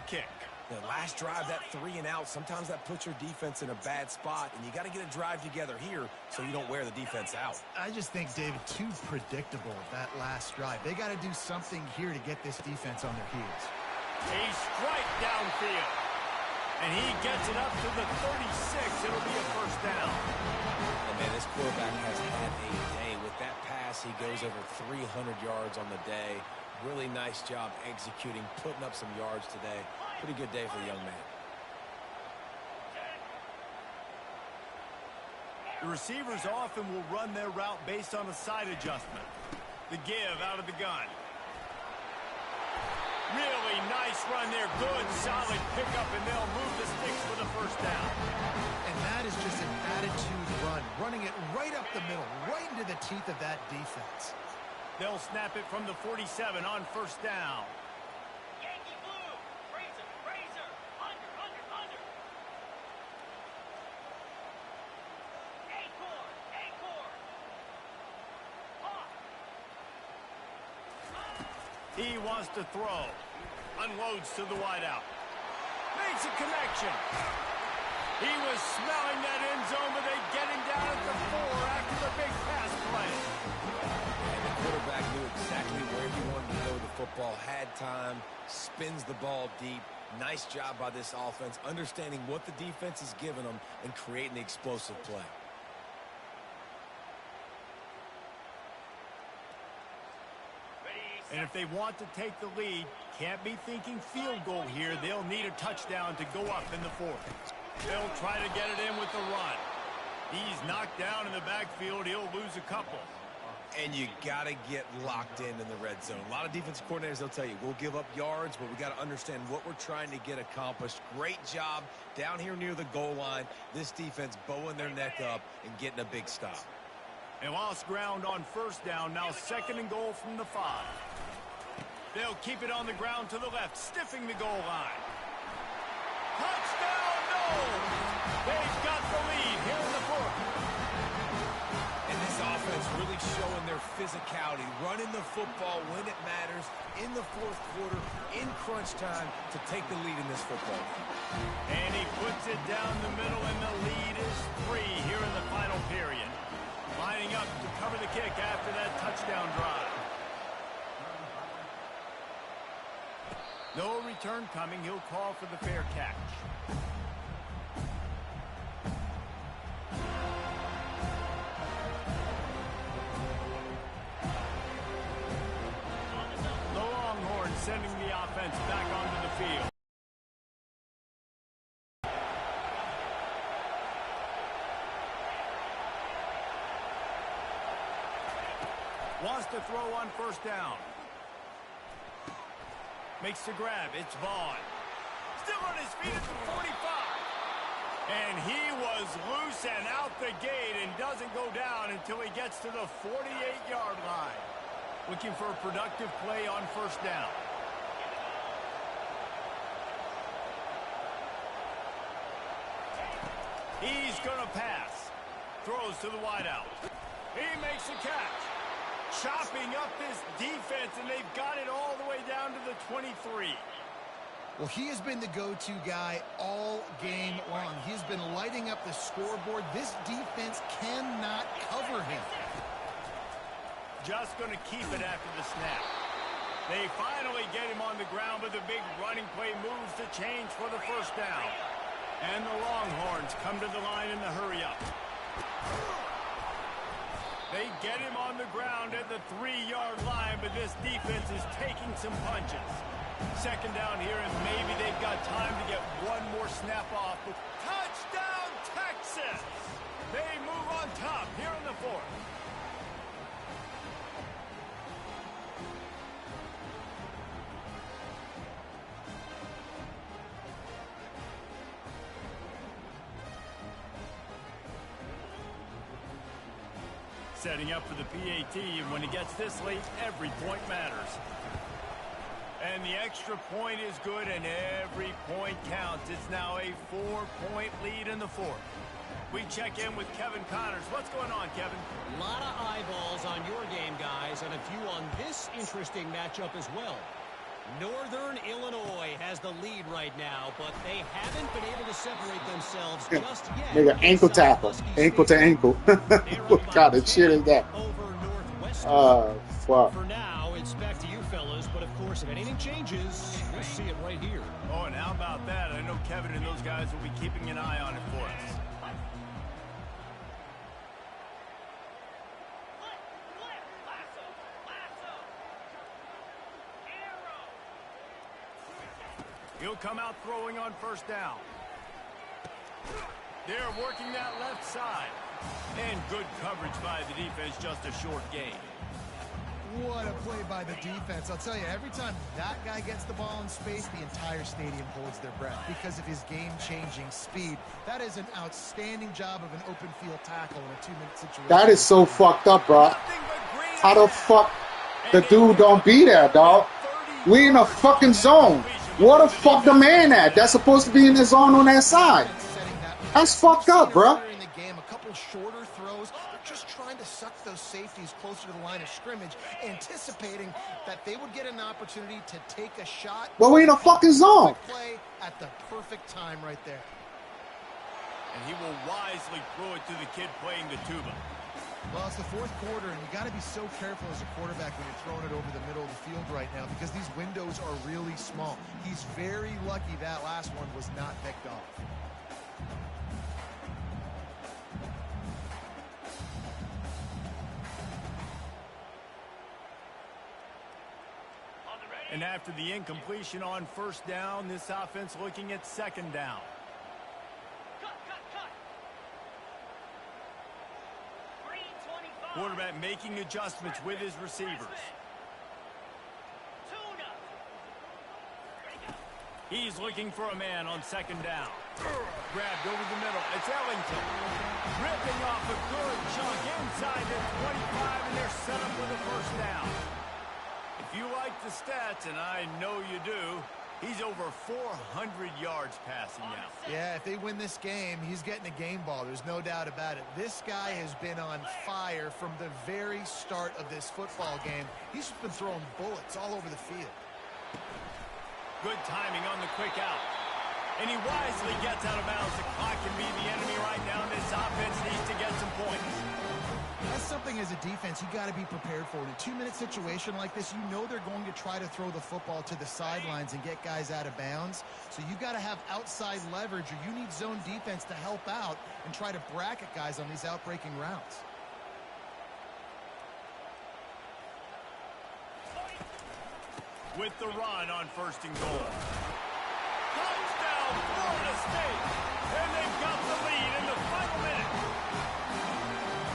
kick. The last drive, that 3 and out, sometimes that puts your defense in a bad spot, and you got to get a drive together here so you don't wear the defense out. I just think, David, too predictable that last drive. They got to do something here to get this defense on their heels. A strike downfield. And he gets it up to the 36. It'll be a 1st down. And man, this quarterback has had a day. With that pass, he goes over 300 yards on the day. Really nice job executing, putting up some yards today. Pretty good day for the young man. The receivers often will run their route based on a side adjustment. The give out of the gun. Really nice run there. Good, solid pickup, and they'll move the sticks for the 1st down. And that is just an attitude run, running it right up the middle, right into the teeth of that defense. They'll snap it from the 47 on 1st down. Yankee blue. Razor. Under. He wants to throw. Unloads to the wideout. Makes a connection. He was smelling that end zone, but they get him down at the 4 after the big pass play. And the quarterback knew exactly where he wanted to go with the football, had time, spins the ball deep. Nice job by this offense, understanding what the defense is giving them and creating the explosive play. And if they want to take the lead, can't be thinking field goal here. They'll need a touchdown to go up in the 4th. They'll try to get it in with the run. He's knocked down in the backfield. He'll lose a couple. And you got to get locked in the red zone. A lot of defensive coordinators, they'll tell you, we'll give up yards, but we got to understand what we're trying to get accomplished. Great job down here near the goal line. This defense bowing their neck up and getting a big stop. They lost ground on 1st down. Now 2nd and goal from the 5. They'll keep it on the ground to the left, stiffing the goal line. Touchdown, no! They've got the lead here in the 4th. And this offense really showing their physicality, running the football when it matters, in the 4th quarter, in crunch time, to take the lead in this football game. And he puts it down the middle, and the lead is 3 here in the final period. Lining up to cover the kick after that touchdown drive. No return coming. He'll call for the fair catch. The Longhorns sending the offense back onto the field. Wants to throw on first down. Makes the grab. It's Vaughn. Still on his feet at the 45. And he was loose and out the gate and doesn't go down until he gets to the 48-yard line. Looking for a productive play on first down. He's going to pass. Throws to the wideout. He makes the catch. Chopping up this defense, and they've got it all the way down to the 23. Well, he has been the go-to guy all game long. He's been lighting up the scoreboard. This defense cannot cover him. Just going to keep it after the snap. They finally get him on the ground, but the big running play moves the chains for the first down. And the Longhorns come to the line in the hurry-up. They get him on the ground at the 3-yard line, but this defense is taking some punches. Second down here, and maybe they've got time to get one more snap off. Touchdown, Texas! They move on top here in the fourth. Setting up for the PAT, and when he gets this late, every point matters. And the extra point is good, and every point counts. It's now a 4-point lead in the fourth. We check in with Kevin Connors. What's going on, Kevin? A lot of eyeballs on your game, guys, and a few on this interesting matchup as well. Northern Illinois has the lead right now, but they haven't been able to separate themselves just yet. Nigga, ankle tackle. Ankle to ankle. What kind of shit is that? Fuck. For now, it's back to you fellas, but of course, if anything changes, we'll see it right here. Oh, and how about that? I know Kevin and those guys will be keeping an eye on it for us. He'll come out throwing on first down. They're working that left side. And good coverage by the defense, just a short gain. What a play by the defense. I'll tell you, every time that guy gets the ball in space, the entire stadium holds their breath because of his game-changing speed. That is an outstanding job of an open field tackle in a 2-minute situation. That is so fucked up, bro. How the fuck the dude don't be there, dog? We in a fucking zone. What the fuck the man at? That's supposed to be in the zone on that side. That's fucked up, bro. In the game, a couple shorter throws. They're just trying to suck those safeties closer to the line of scrimmage, anticipating that they would get an opportunity to take a shot. Well, we in a fucking zone. Play at the perfect time right there. And he will wisely throw it to the kid playing the tuba. Well, it's the fourth quarter, and you got to be so careful as a quarterback when you're throwing it over the middle of the field right now because these windows are really small. He's very lucky that last one was not picked off. And after the incompletion on first down, this offense looking at second down. Quarterback making adjustments with his receivers. He's looking for a man on second down. Grabbed over the middle. It's Ellington. Ripping off a good chunk inside the 25, and they're set up with a first down. If you like the stats, and I know you do, he's over 400 yards passing now. Yeah, if they win this game, he's getting a game ball. There's no doubt about it. This guy has been on fire from the very start of this football game. He's just been throwing bullets all over the field. Good timing on the quick out. And he wisely gets out of bounds. The clock can be the enemy right now. This offense needs to get some points. That's something as a defense you got to be prepared for. In a 2-minute situation like this, you know they're going to try to throw the football to the sidelines and get guys out of bounds. So you got to have outside leverage, or you need zone defense to help out and try to bracket guys on these outbreaking routes. With the run on 1st and goal. Touchdown, Florida State! And they've got the lead in the final minute.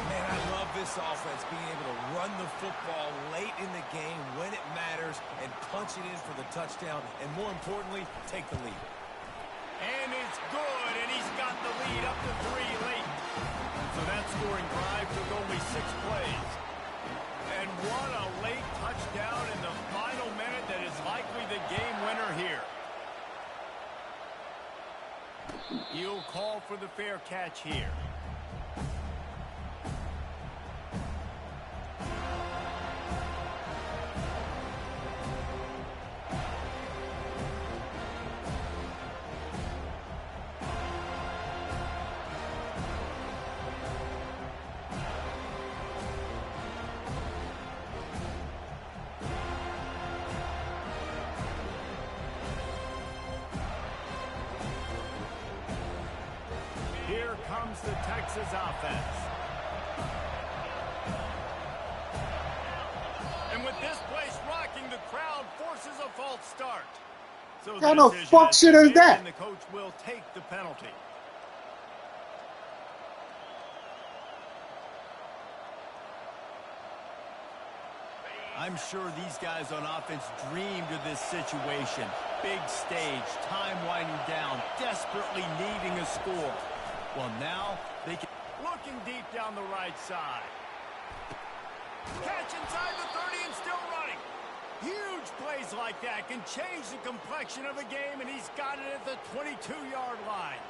Man, I love this offense being able to run the football late in the game when it matters and punch it in for the touchdown, and more importantly, take the lead. And it's good, and he's got the lead up to 3 late. So that scoring drive took only 6 plays. And what a late touchdown in the final minute that is likely the game winner here. He'll call for the fair catch here. Here comes the Texas offense. And with this place rocking, the crowd forces a false start. So What kind of fuck shit is that? And the coach will take the penalty. I'm sure these guys on offense dreamed of this situation. Big stage, time winding down, desperately needing a score. Well, now they can... Looking deep down the right side. Catch inside the 30 and still running. Huge plays like that can change the complexion of a game, and he's got it at the 22-yard line.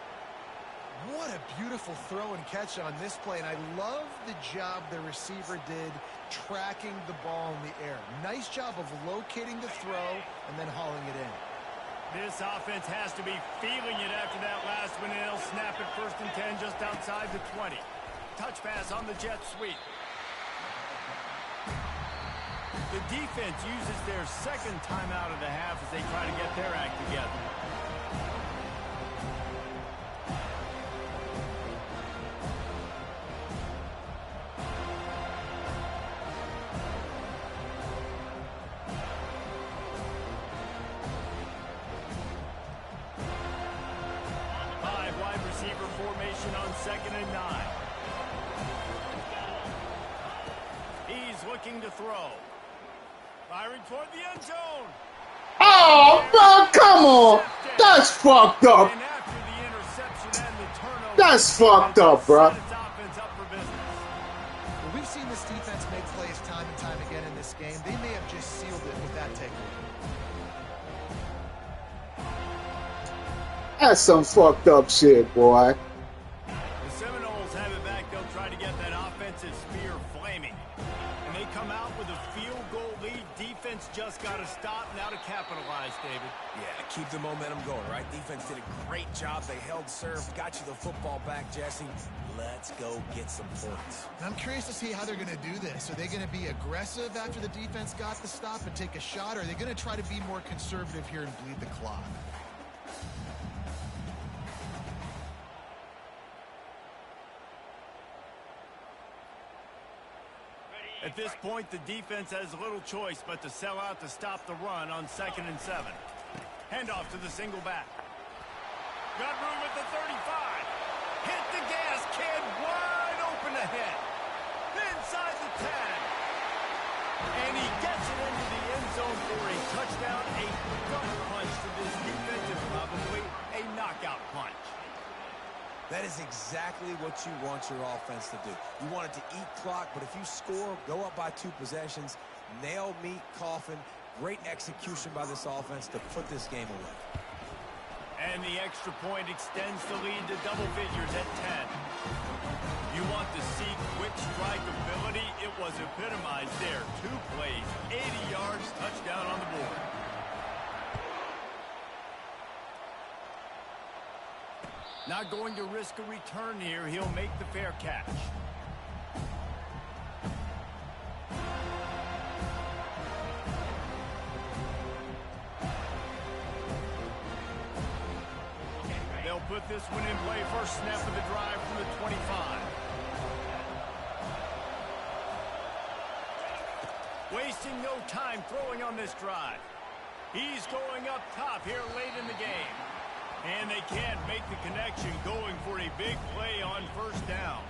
What a beautiful throw and catch on this play, and I love the job the receiver did tracking the ball in the air. Nice job of locating the throw and then hauling it in. This offense has to be feeling it after that last one, and they'll snap it 1st and 10 just outside the 20. Touch pass on the jet sweep. The defense uses their 2nd timeout of the half as they try to get their act together. Receiver formation on 2nd and 9. He's looking to throw. Firing toward the end zone. Oh, bro, come on. That's fucked up. And after the interception and the turnover, That's fucked up, bro. set its offense up for business. Well, we've seen this defense make plays time and time again in this game. They may have just sealed it with that takeaway. That's some fucked up shit, boy. The Seminoles have it back. They'll try to get that offensive spear flaming. And they come out with a field goal lead. Defense just got to stop now to capitalize, David. Yeah, keep the momentum going, right? Defense did a great job. They held serve, got you the football back, Jesse. Let's go get some points. And I'm curious to see how they're going to do this. Are they going to be aggressive after the defense got the stop and take a shot? Or are they going to try to be more conservative here and bleed the clock? At this point, the defense has little choice but to sell out to stop the run on 2nd and 7. Handoff to the single back. Got room at the 35. Hit the gas, kid. Wide open ahead. Inside the 10. And he gets it into the end zone for a touchdown. A gut punch to this defense and probably a knockout punch. That is exactly what you want your offense to do. You want it to eat clock, but if you score, go up by 2 possessions, nail meat coffin, great execution by this offense to put this game away. And the extra point extends the lead to double figures at 10. You want to see quick strike ability? It was epitomized there. 2 plays, 80 yards, touchdown on the board. Not going to risk a return here. He'll make the fair catch. put this one in play. First snap of the drive from the 25. Wasting no time throwing on this drive. He's going up top here late in the game. And they can't make the connection, going for a big play on first down.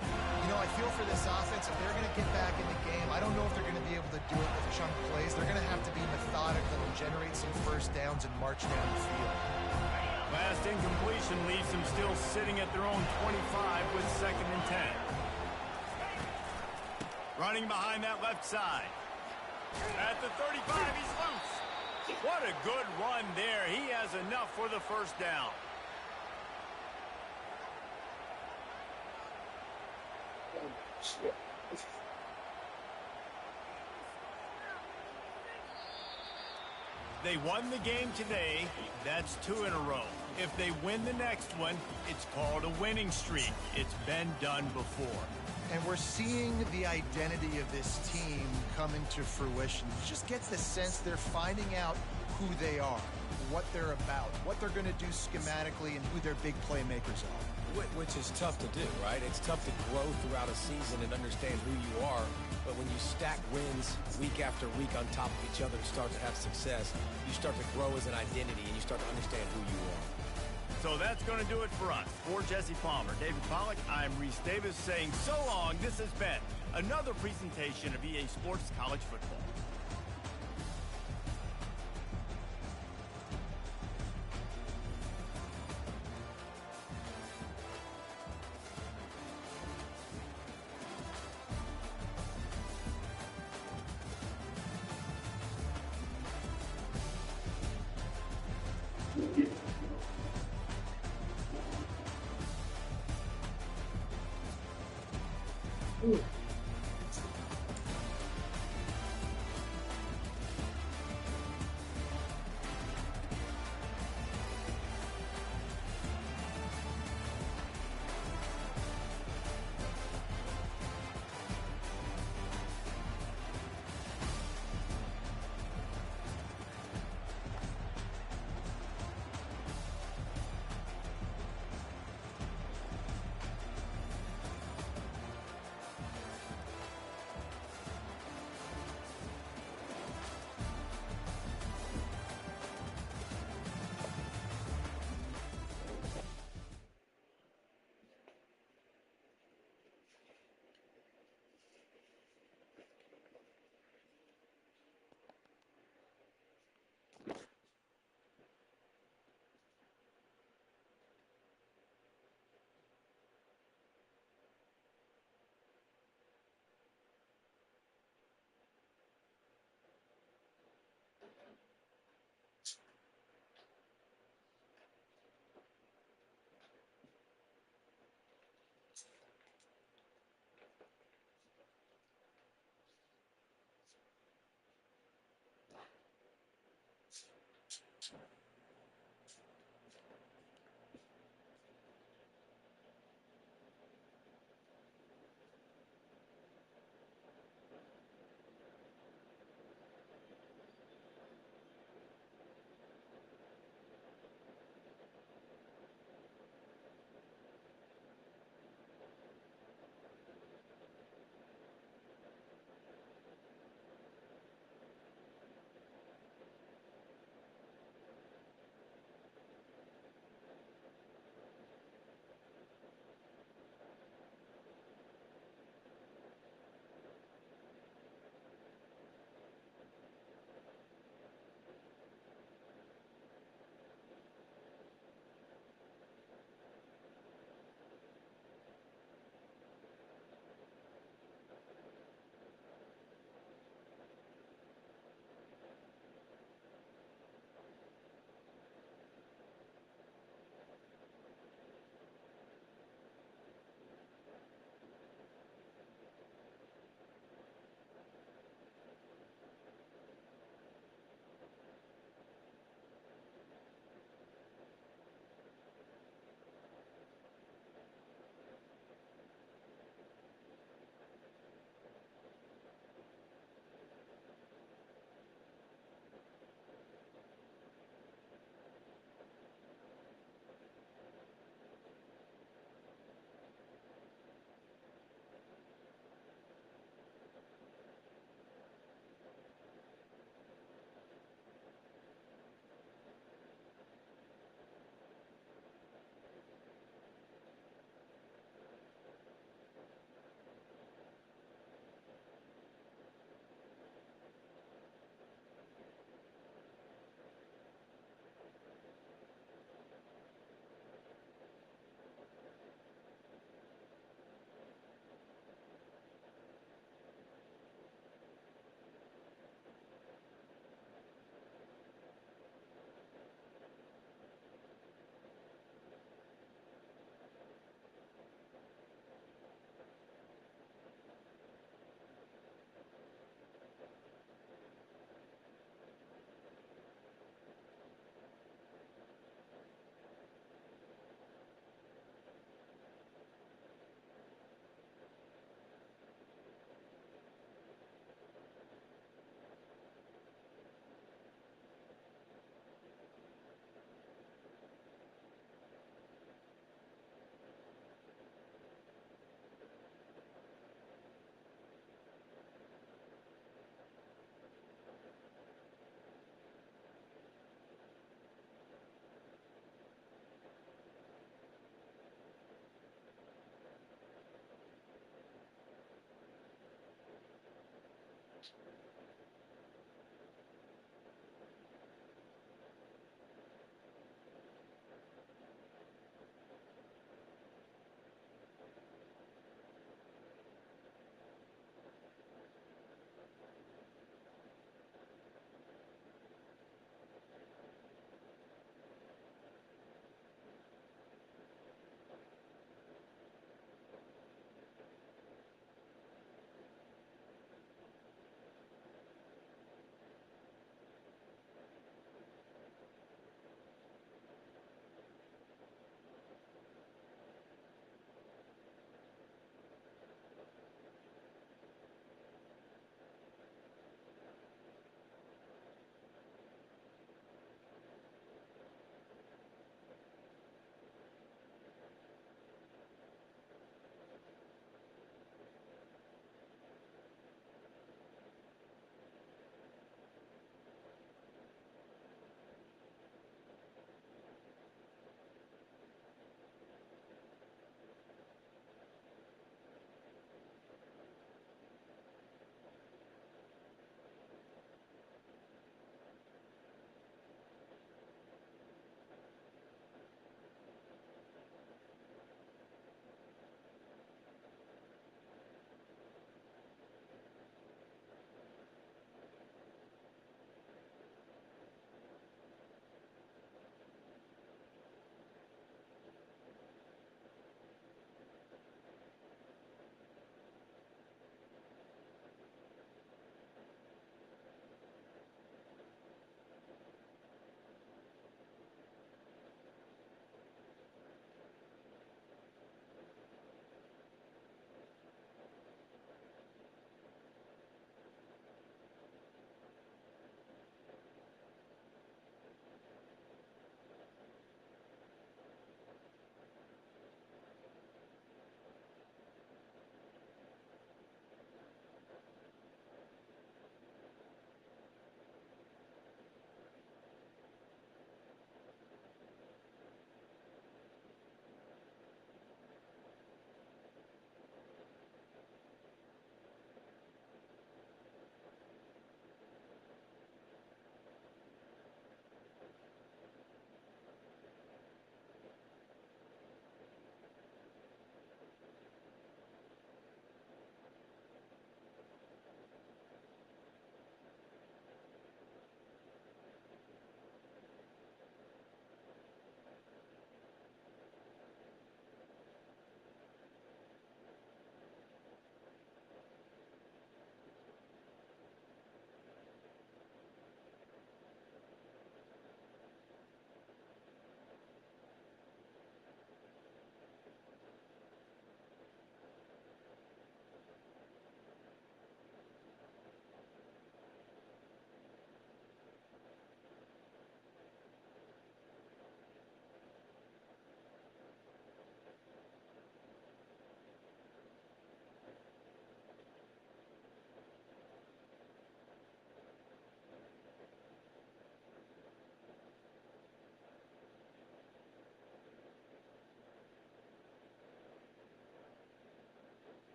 You know, I feel for this offense, if they're going to get back in the game, I don't know if they're going to be able to do it with chunk plays. They're going to have to be methodical and generate some first downs and march down the field. Last incompletion leaves them still sitting at their own 25 with 2nd and 10. Running behind that left side. At the 35, he's loose. What a good run there. He has enough for the first down. They won the game today. That's 2 in a row. If they win the next one, it's called a winning streak. It's been done before. And we're seeing the identity of this team come into fruition. You just get the sense they're finding out who they are, what they're about, what they're going to do schematically, and who their big playmakers are. Which is tough to do, right? It's tough to grow throughout a season and understand who you are. But when you stack wins week after week on top of each other and start to have success, you start to grow as an identity and you start to understand who you are. So that's going to do it for us. For Jesse Palmer, David Pollack, I'm Reese Davis saying so long. This has been another presentation of EA Sports College Football. Ooh.